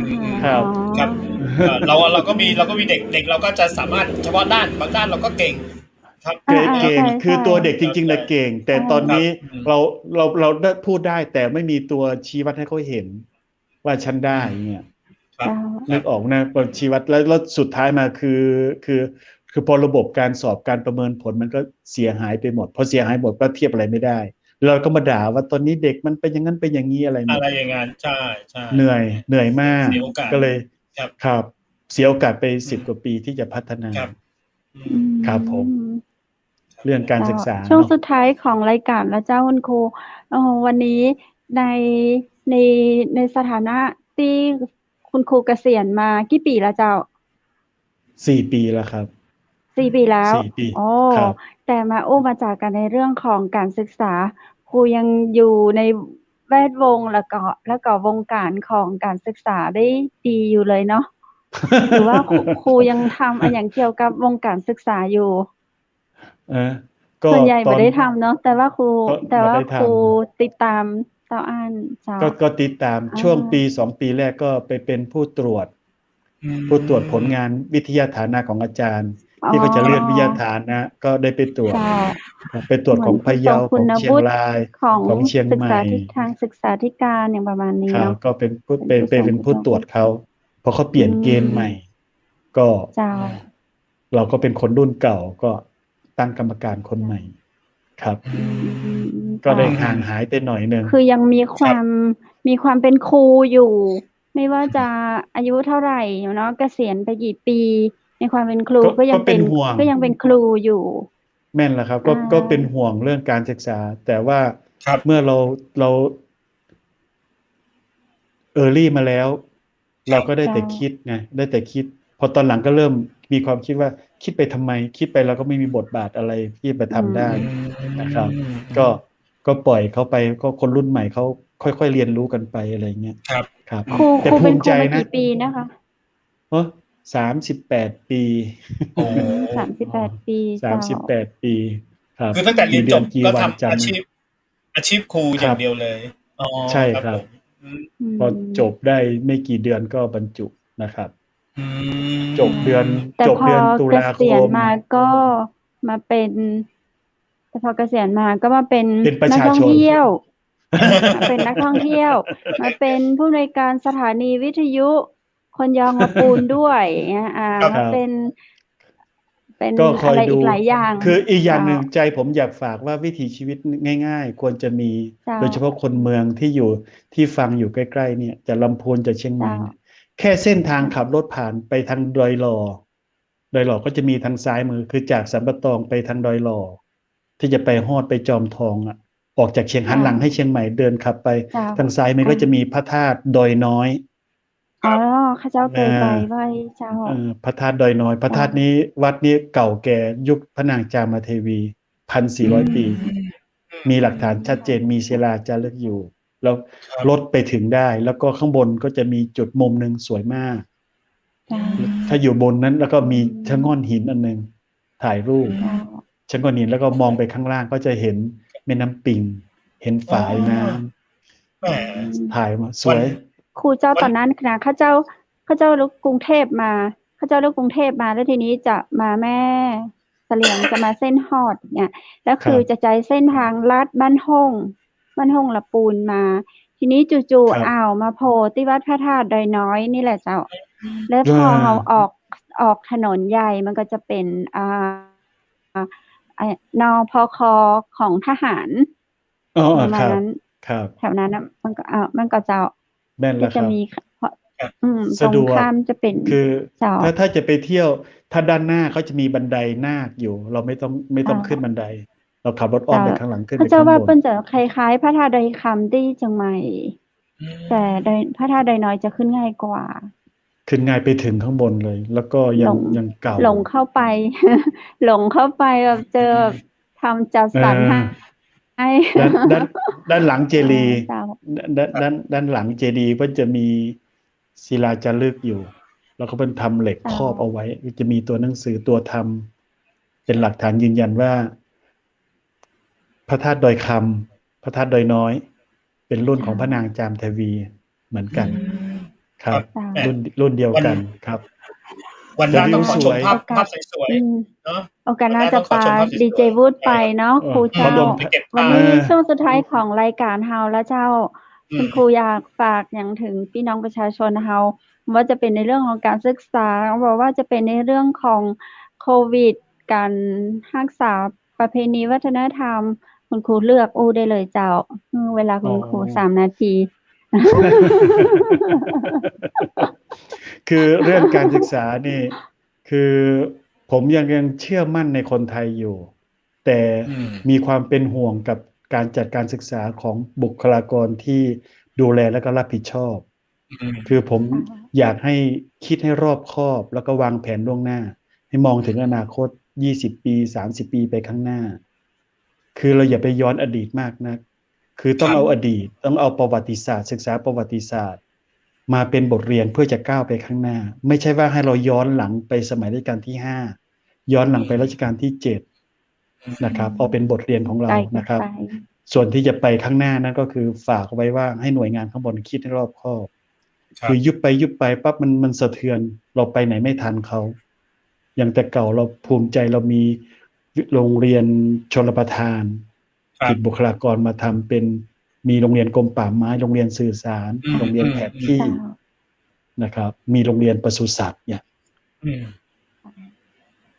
ครับเราก็มีเด็กเราก็จะสามารถเฉพาะด้านบางด้านเราก็เก่งครับเก่งคือตัวเด็กจริงๆนะเก่งแต่ตอนนี้เราได้พูดได้แต่ไม่มีตัวชี้วัดให้เขาเห็นว่าฉันได้เนี่ยนึกออกนะชี้วัดแล้วสุดท้ายมาคือพอระบบการสอบการประเมินผลมันก็เสียหายไปหมดพอเสียหายหมดก็เทียบอะไรไม่ได้เราก็มาด่าว่าตอนนี้เด็กมันเป็นอย่างนั้นเป็นอย่างนี้อะไรอย่างนั้นใช่เหนื่อยมากก็เลยครับเสียโอกาสไป10 กว่าปีที่จะพัฒนาครับผมเรื่องการศึกษาช่วงสุดท้ายของรายการแล้วเจ้าคุณครูวันนี้ในสถานะที่คุณครูเกษียณมากี่ปีแล้วเจ้า4 ปีแล้วครับ4 ปีแล้วโอ้แต่มาจากกันในเรื่องของการศึกษาครูยังอยู่ในแวดวงแล้วก็วงการของการศึกษาได้ดีอยู่เลยเนาะหรือว่าครูยังทำอย่างเกี่ยวกับวงการศึกษาอยู่ส่วนใหญ่ไม่ได้ทำเนาะแต่ว่าครูติดตามเจ้าอ่านก็ติดตามช่วงปี2 ปีแรกก็ไปเป็นผู้ตรวจผลงานวิทยาฐานะของอาจารย์ที่เขาจะเลื่อนวิทยาฐานะก็ได้ไปตรวจของพะเยาของเชียงรายของเชียงใหม่ทางศึกษาธิการอย่างประมาณนี้เนาะก็เป็นผู้ตรวจเขาพอเขาเปลี่ยนเกณฑ์ใหม่ก็เราก็เป็นคนรุ่นเก่าก็ตั้งกรรมการคนใหม่ครับก็ได้ห่างหายไปหน่อยนึงคือยังมีความเป็นครูอยู่ไม่ว่าจะอายุเท่าไหร่เนาะเกษียณไปกี่ปีในความเป็นครูก็ยังเป็นครูอยู่แม่นแหละครับก็เป็นห่วงเรื่องการศึกษาแต่ว่าเมื่อเราearly มาแล้วเราก็ได้แต่คิดไงได้แต่คิดพอตอนหลังก็เริ่มมีความคิดว่าคิดไปทำไมคิดไปเราก็ไม่มีบทบาทอะไรที่จะทำได้นะครับก็ ก็ปล่อยเขาไปก็คนรุ่นใหม่เขาค่อยๆเรียนรู้กันไปอะไรเงี้ย ครับ ครับ ครู แต่ ครู ภู เป็น มิ ครู ใจ มา นะ กี่ปีนะคะ 38 ปี โอ้ 38 ปีเจ้า 38 ปีครับ คือตั้งแต่เรียนจบ กี่ ก็ วัน ทำอาชีพครูอย่างเดียวเลยอ๋อ ใช่ ครับ ครั ผ บ ม พอจบได้ไม่กี่เดือนก็บรรจุนะครับ อืม จบเดือน แต่ จบ พอ เดือนตุ เก ลาค ษียณ ม มาก็มาเป็นแต่พอเกษียณมาก็มาเป็น เป็นประ นัก ชา ท่อง ชน เที่ยว มาเป็นนักท่องเที่ยว มาเป็นผู้อำนวยการสถานีวิทยุคนยองลปูนด้วยอย่างเงี้ย ครับ มาเป็น ก็คอ อะ ย ไร ดู อีกหลายอย่าง คืออีกอย่างหนึ่ง เจ้า ใจผมอยากฝากว่าวิถีชีวิตง่าย ๆ ควรจะมี เจ้า โดยเฉพาะคนเมืองที่อยู่ที่ฟังอยู่ใกล้ๆเนี่ยจากลำพูนจากเชียงใหม่ เจ้า เนี่ยแค่เส้นทางขับรถผ่านไปทางดอยหล่อดอยหล่อก็จะมีทางซ้ายมือคือจากสันปะตองไปทางดอยหล่อที่จะไปฮอดไปจอมทองอ่ะออกจากเชียงหันหลังให้เชียงใหม่เดินขับไป เจ้า ทางซ้ายมือก็จะมีพระธาตุดอยน้อย อ๋อข้าเจ้าเคยไปไหว้เจ้า พระธาตุดอยน้อย พระธาตุนี้วัดนี้เก่าแก่ยุคพระนางจามเทวี 1,400 ปี มีหลักฐานชัดเจนมีศิลาจารึกอยู่ แล้ว ครับ รถไปถึงได้ แล้วก็ข้างบนก็จะมีจุดมุมหนึ่งสวยมาก เจ้า ถ้าอยู่บนนั้นแล้วก็มีชะง่อนหินอันหนึงถ่ายรูป เจ้า ชะง่อนหินแล้วก็มองไปข้างล่างก็จะเห็นแม่น้ำปิง เห็นฝายน้ แหม ำถ่ายมาสวย ครูเจ้าตอนนั้นนะข้าเจ้าลูกกรุงเทพมาข้าเจ้าลูกกรุงเทพมาแล้วทีนี้จะมาแม่เสลียงจะมาเส้นฮอดเนี่ยแล้วคือ ครับ จะใจเส้นทางลัดบ้านห้องละปูนมา ทีนี้จู่ ครับ ๆอ้าวมาโผล่ที่วัดพระธาตุดอยน้อยนี่แหละเจ้า แล้วพอเราออกถนนใหญ่มันก็จะเป็นนพคของทหาร อ๋อ ประมา ค ณ รับ นั้น ครับ แถวนั้นนะมันก็จะ แม่นแล้วค จะ รับ มีตร สะ ง ดวก ข้ามจะเป็น คือ เจ้า ถ้าจะไปเที่ยวถ้าด้านหน้าเขาจะมีบันไดนาคอยู่ เราไม่ต้อง เจ้า ขึ้นบันได เราขับรถอ้อมไปข้างหลังขึ้น เขา ไป เจ้า ข้าง ว่า บ เปิ้ น นจะคล้ายๆพระธาตุดอยคำที่เชียงใหม่ แต่พระธาตุดอยน้อยจะขึ้นง่ายกว่า ขึ้นง่ายไปถึงข้างบนเลย แล้วก็ยังเก่า หลงเข้าไป หลงเข้าไปแบบเจอแบบทำจัดสรรให้ ด้านหลังเจดีย์ เจ้า ด้านหลังเจดีย์ก็จะมีศิลาจารึกอยู่ แล้วก็เป็นทำเหล็ก อ๋อ ครอบเอาไว้ จะมีตัวหนังสือตัวธรรมเป็นหลักฐานยืนยันว่า พระธาตุดอยคำพระธาตุดอยน้อย เป็นรุ่นของพระนางจามเทวีเหมือนกัน ครับ เจ้า รุ่นเดียวกันครับ วันหน้าต้องขอชม แต่วิวสวย ภาพสวย อืม ๆเนาะ โอกาสหน้า ต้ จะ องขอ พา ชมภาพสวยๆ ดีเจวูดไปเนาะครู ขอ เจ้า ดม ไปเก็บ วัน ภาพ นี้ช่วงสุดท้ายของรายการเฮาแล้วเจ้า อืม คุณครูอยากฝากอย่างถึงพี่น้องประชาชนเฮาว่าจะเป็นในเรื่องของการศึกษาบอกว่าจะเป็นในเรื่องของโควิด การรักษาประเพณีวัฒนธรรม คุณครูเลือกอู้ได้เลยเจ้าเวลาคุณครู อ๋อ 3 นาที คือเรื่องการศึกษานี่ คือผมยังเชื่อมั่นในคนไทยอยู่ แต่ อืม มีความเป็นห่วงกับการจัดการศึกษาของบุคลากรที่ดูแลและก็รับผิดชอบ คือผมอยากให้คิดให้รอบคอบ แล้วก็วางแผนล่วงหน้า ให้มองถึงอนาคต20 ปี30 ปีไปข้างหน้า คือเราอย่าไปย้อนอดีตมากนัก คือต้อง ครับ เอาอดีต ต้องเอาประวัติศาสตร์ ศึกษาประวัติศาสตร์ มาเป็นบทเรียนเพื่อจะก้าวไปข้างหน้า ไม่ใช่ว่าให้เราย้อนหลังไปสมัยรัชกาลที่5ย้อนหลังไปรัชกาลที่7นะครับ เอาเป็นบทเรียนของเรา ไกล นะครับ ไป ส่วนที่จะไปข้างหน้านั่นก็คือฝากไว้ว่าให้หน่วยงานข้างบนคิดให้รอบคอบ ครับ คือยุบไปปั๊บมันสะเทือน เราไปไหนไม่ทันเขา อย่างแต่เก่าเราภูมิใจเรามีโรงเรียนชลประทาน ครับ จิตบุคลากรมาทำเป็นมีโรงเรียนกรมป่าไม้โรงเรียนสื่อสาร อืม โรงเรียนแผนที่ เจ้า นะครับ มีโรงเรียนปศุสัตว์เนี่ย อืม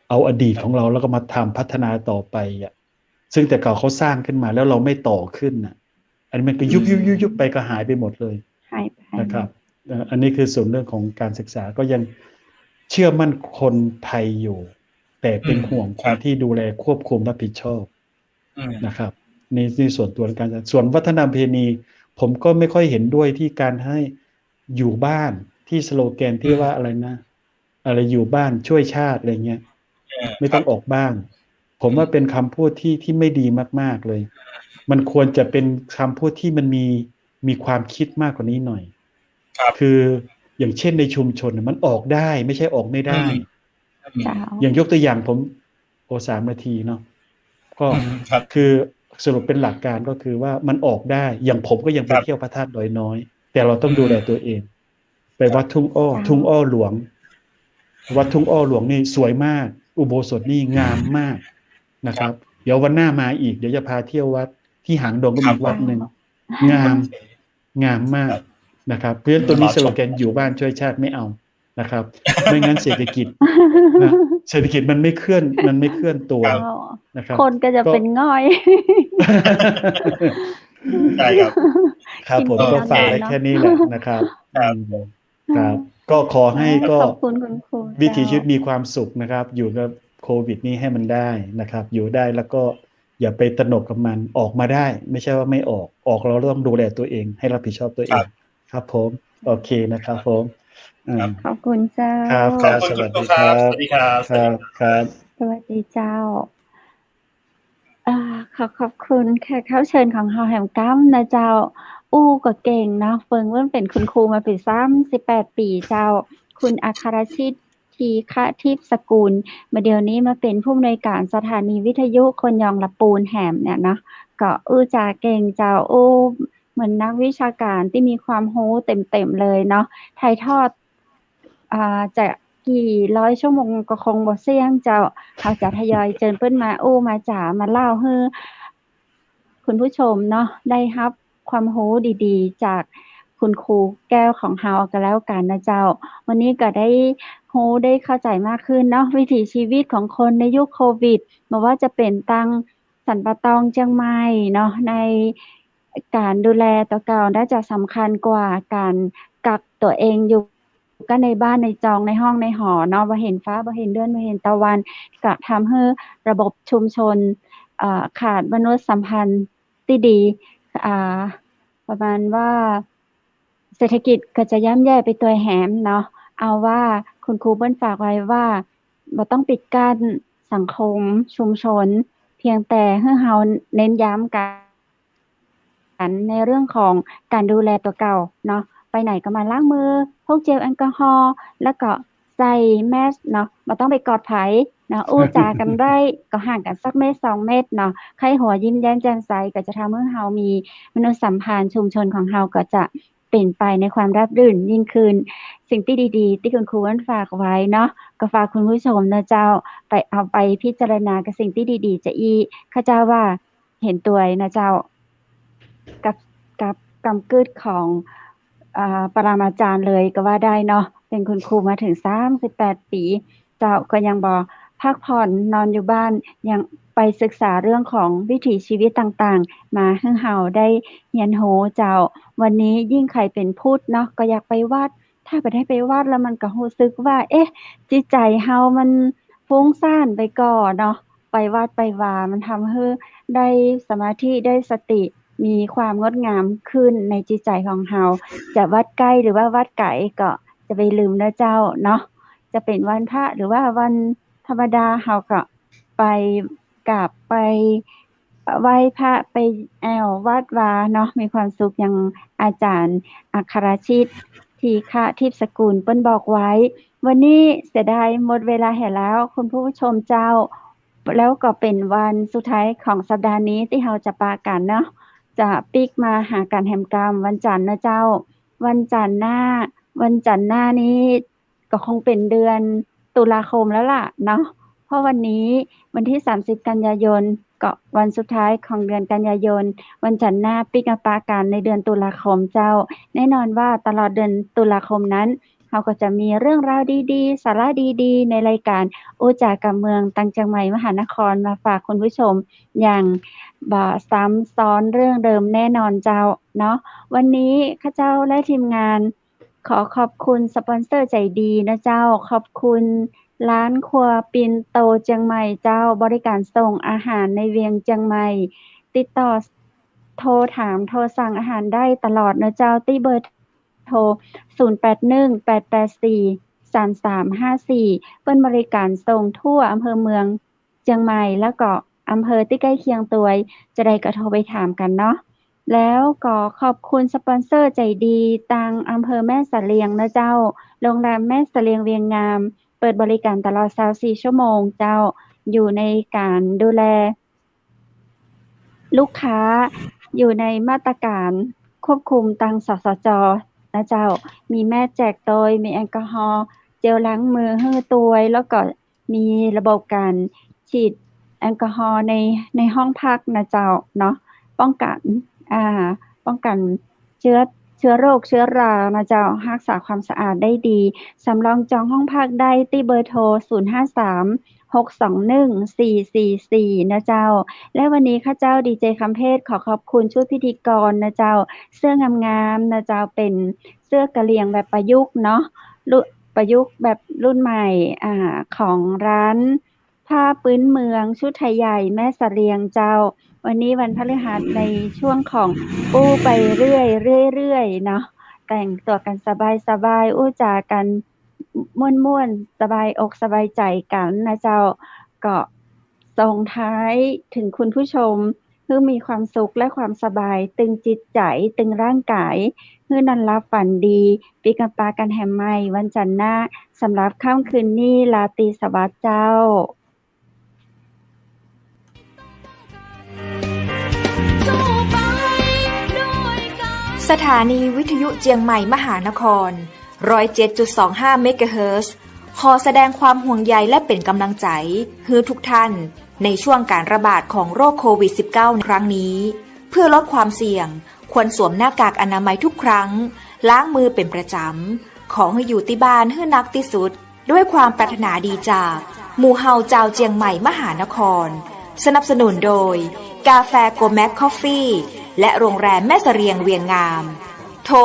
เอาอดีตของเราแล้วก็มาทำพัฒนาต่อไปอ่ะซึ่งแต่เก่าเขาสร้างขึ้นมาแล้วเราไม่ต่อขึ้นน่ะ อันนี้มันก็ยุบไปก็หายไปหมดเลย หายไป นะครับอันนี้คือส่วนเรื่องของการศึกษาก็ยังเชื่อมั่นคนไทยอยู่ แต่เป็นห่วงคนที่ดูแลควบคุมรับผิดชอบ อืม นะครับนี่ส่วนตัวในการส่วนวัฒนธรรมประเพณีผมก็ไม่ค่อยเห็นด้วยที่การให้อยู่บ้านที่สโลแกนที่ว่าอะไรนะ อะไรอยู่บ้านช่วยชาติอะไรเงี้ยไม่ต้องออกบ้าน ผ ผมว่าเป็นคำพูดที่ไม่ดีมากๆเลย มันควรจะเป็นคำพูดที่มันมีความคิดมากกว่านี้หน่อย ครับ คืออย่างเช่นในชุมชนน่ะมันออกได้ไม่ใช่ออกไม่ได้ เจ้า อย่างยกตัวอย่างผม3 นาทีเนาะก็ ครับ คือสรุปเป็นหลักการก็คือว่ามันออกได้ อย่างผมก็ยังไป ครับ เที่ยวพระธาตุดอยน้อย แต่เราต้องดูแลตัวเอง ไปวัดทุ่งอ้อ ครับ ทุ่งอ้อหลวง วัดทุ่งอ้อหลวงนี่สวยมาก อุโบสถนี่งามมากนะครับ เดี๋ยววันหน้ามาอีกเดี๋ยวจะพาเที่ยววัดที่หางดงก็มีอีกวัดหนึ่งงามมากนะครับเพราะฉะนั้นตัวนี้สโลแกนอยู่บ้านช่วยชาติไม่เอานะครับ ไม่งั้นเศรษฐกิจนะเศรษฐกิจมันไม่เคลื่อนตัว เจ้า นะครับ คนก็จะเป็นง่อย ใช่ครับ ครับผม กิน ก็ฝาก น้อย ได้ เนอะ แค่นี้แหละนะครับ ครับ ครับ ก็ขอให้ก็ ขอบคุณคุณครู วิถี เจ้า ชีวิตมีความสุขนะครับ อยู่กับโควิดนี้ให้มันได้นะครับ อยู่ได้แล้วก็อย่าไปตระหนกกับมันออกมาได้ ไม่ใช่ว่าไม่ออกเราต้องดูแลตัวเอง ให้รับผิดชอบตัวเองครับผมโอเคนะครับผมอ่า ขอบคุณเจ้า ครับ ขอบคุณคุณครูครับ สวัสดีครับ ครับ สวัสดีเจ้าขอบคุณแขกรับเชิญของเฮาแหมก้ำนะเจ้า อู้ก็เก่งเนาะเฟิงเริ่มเป็นคุณครูมาเป็น38 ปีเจ้า คุณอัครชิตทีฆทิพย์สกุลมาเดี๋ยวนี้มาเป็นผู้อำนวยการสถานีวิทยุคนยองละปูนแหมเนี่ยเนาะก็จาเก่งเจ้าเหมือนนักวิชาการที่มีความรู้เต็มๆเลยเนาะถ่ายทอดจะกี่ร้อยชั่วโมงก็คงบ่เสี่ยงเจ้าเขาจะทยอยเชิญเพิ่นมามาจ๋ามาเล่าให้คุณผู้ชมเนาะได้รับความรู้ดีๆจากคุณครูแก้วของเฮาก็แล้วกันนะเจ้า วันนี้ก็ได้รู้ได้เข้าใจมากขึ้นเนาะวิถีชีวิตของคนในยุคโควิดไม่ว่าจะเป็นตังสันปะตองเชียงใหม่เนาะในการดูแลตัวเก่าน่าจะสำคัญกว่าการกักตัวเองอยู่ก็ในบ้านในจองในห้องในหอเนาะบ่เห็นฟ้าบ่เห็นเดือนบ่เห็นตะวันก็ทำให้ระบบชุมชนขาดมนุษยสัมพันธ์ที่ดีประมาณว่าเศรษฐกิจก็จะย่ำแย่ไปตัวแหมเนาะเอาว่าคุณครูเปิ้นฝากไว้ว่าบ่ต้องปิดกั้นสังคมชุมชนเพียงแต่ให้เฮาเน้นย้ำกันในเรื่องของการดูแลตัวเก่าเนาะไปไหนก็มาล้างมือพกเจลแอลกอฮอล์แล้วก็ใส่แมสเนาะบ่ต้องไปกอดไผเนาะจากันได้ก็ห่างกันสักเมตร2 เมตรเนาะใครหัวยิ้มแย้มแจ่มใสก็จะทำให้เฮามีมนุษยสัมพันธ์ชุมชนของเฮาก็จะเป็นไปในความราบรื่นยิ่งขึ้นสิ่งที่ดีๆที่คุณครูฝากไว้เนาะก็ฝากคุณผู้ชมนะเจ้าไปเอาไปพิจารณากับสิ่งที่ดีๆจะข้าเจ้าว่าเห็นตัวนะเจ้ากับกำกึดของปรมาจารย์เลยก็ว่าได้เนาะเป็นคุณครูมาถึง38 ปีเจ้าก็ยังบ่พักผ่อนนอนอยู่บ้านยังไปศึกษาเรื่องของวิถีชีวิตต่างๆมาให้เฮาได้เรียนรู้เจ้าวันนี้ยิ่งใครเป็นพุทธเนาะก็อยากไปวัดถ้าบ่ได้ไปวัดแล้วมันก็รู้สึกว่าจิตใจเฮามันฟุ้งซ่านไปก่อเนาะไปวัดไปวามันทำให้ได้สมาธิได้สติมีความงดงามขึ้นในจิตใจของเฮาจะวัดใกล้หรือว่าวัดไกลก็จะไปลืมนะเจ้าเนาะจะเป็นวันพระหรือว่าวันธรรมดาเฮาก็ไปกราบไปไหว้พระไปแอววัดวาเนาะมีความสุขอย่างอาจารย์อัครชิตทีฆทิพย์สกุลเปิ้นบอกไว้วันนี้เสียดายหมดเวลาแล้วคุณผู้ชมเจ้าแล้วก็เป็นวันสุดท้ายของสัปดาห์นี้ที่เฮาจะปากันเนาะจะปิกมาหากันแห่งกรรมวันจันทร์นะเจ้าวันจันทร์หน้านี้ก็คงเป็นเดือนตุลาคมแล้วล่ะเนาะเพราะวันนี้วันที่30กันยายนก็วันสุดท้ายของเดือนกันยายนวันจันทร์หน้าปิกมาปากันในเดือนตุลาคมเจ้าแน่นอนว่าตลอดเดือนตุลาคมนั้นเราก็จะมีเรื่องราวดีๆสาระดีๆในรายการจากกับเมืองตังเชียงใหม่มหานครมาฝากคุณผู้ชมอย่างบ่ซ้ำซ้อนเรื่องเดิมแน่นอนเจ้าเนาะวันนี้ข้าเจ้าและทีมงานขอขอบคุณสปอนเซอร์ใจดีนะเจ้าขอบคุณร้านครัวปินโตเชียงใหม่เจ้าบริการส่งอาหารในเวียงเชียงใหม่ติดต่อโทรถามโทรสั่งอาหารได้ตลอดนะเจ้าที่เบอร์โทร0818843354เปิ้นบริการส่งทั่วอำเภอเมือง เชียงใหม่แล้วก็อำเภอที่ใกล้เคียงตัวจะได้ก็โทรไปถามกันเนาะแล้วก็ขอบคุณสปอนเซอร์ใจดีตังอำเภอแม่สะเลียงนะเจ้าโรงแรมแม่สะเลียงเวียงงามเปิดบริการตลอด24ชั่วโมงเจ้าอยู่ในการดูแลลูกค้าอยู่ในมาตรการควบคุมตังสสจ.นะเจ้ามีแม่แจกโดยมีแอลกอฮอล์เจลล้างมือให้ตัวแล้วก็มีระบบการฉีดแอลกอฮอล์ในห้องพักนะเจ้าเนาะป้องกันเชื้อโรคเชื้อรานะเจ้ารักษาความสะอาดได้ดีสำรองจองห้องพักได้ที่เบอร์โทร053-621-444นะเจ้าและวันนี้ข้าเจ้าดีเจคำเพชรขอขอบคุณชุดพิธีกรนะเจ้าเสื้องามๆนะเจ้าเป็นเสื้อกะเหรี่ยงแบบประยุกต์เนาะประยุกต์แบบรุ่นใหม่ของร้านผ้าพื้นเมืองชุดไทยใหญ่แม่สะเลียงเจ้าวันนี้วันพฤหัสในช่วงของอู้ไปเรื่อยเนาะแต่งตัวกันสบายอู้จากันม่วนๆสบายอกสบายใจกันนะเจ้าก็ส่งท้ายถึงคุณผู้ชมให้มีความสุขและความสบายตึงจิตใจตึงร่างกายให้นอนหลับฝันดีปีกันปากันแฮมใหม่วันจันทร์หน้าสำหรับค่ำคืนนี้ราตรีสวัสดิ์เจ้าสถานีวิทยุเจียงใหม่มหานคร 107.25 เมกะเฮิรตซ์ขอแสดงความห่วงใยและเป็นกำลังใจให้ทุกท่านในช่วงการระบาดของโรคโควิด -19 ครั้งนี้เพื่อลดความเสี่ยงควรสวมหน้ากากอนามัยทุกครั้งล้างมือเป็นประจำขอให้อยู่ที่บ้านให้นักที่สุดด้วยความปรารถนาดีจากหมู่เฮาเจ้าเจียงใหม่มหานครสนับสนุนโดยกาแฟโกแม็กคอฟฟี่และโรงแรมแม่เสรียงเวียงงามโทร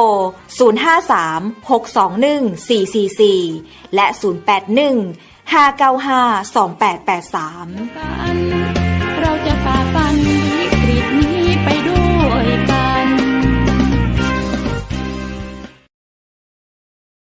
053-621-444 และ 081-595-2883 เราจะฝ่าฟัน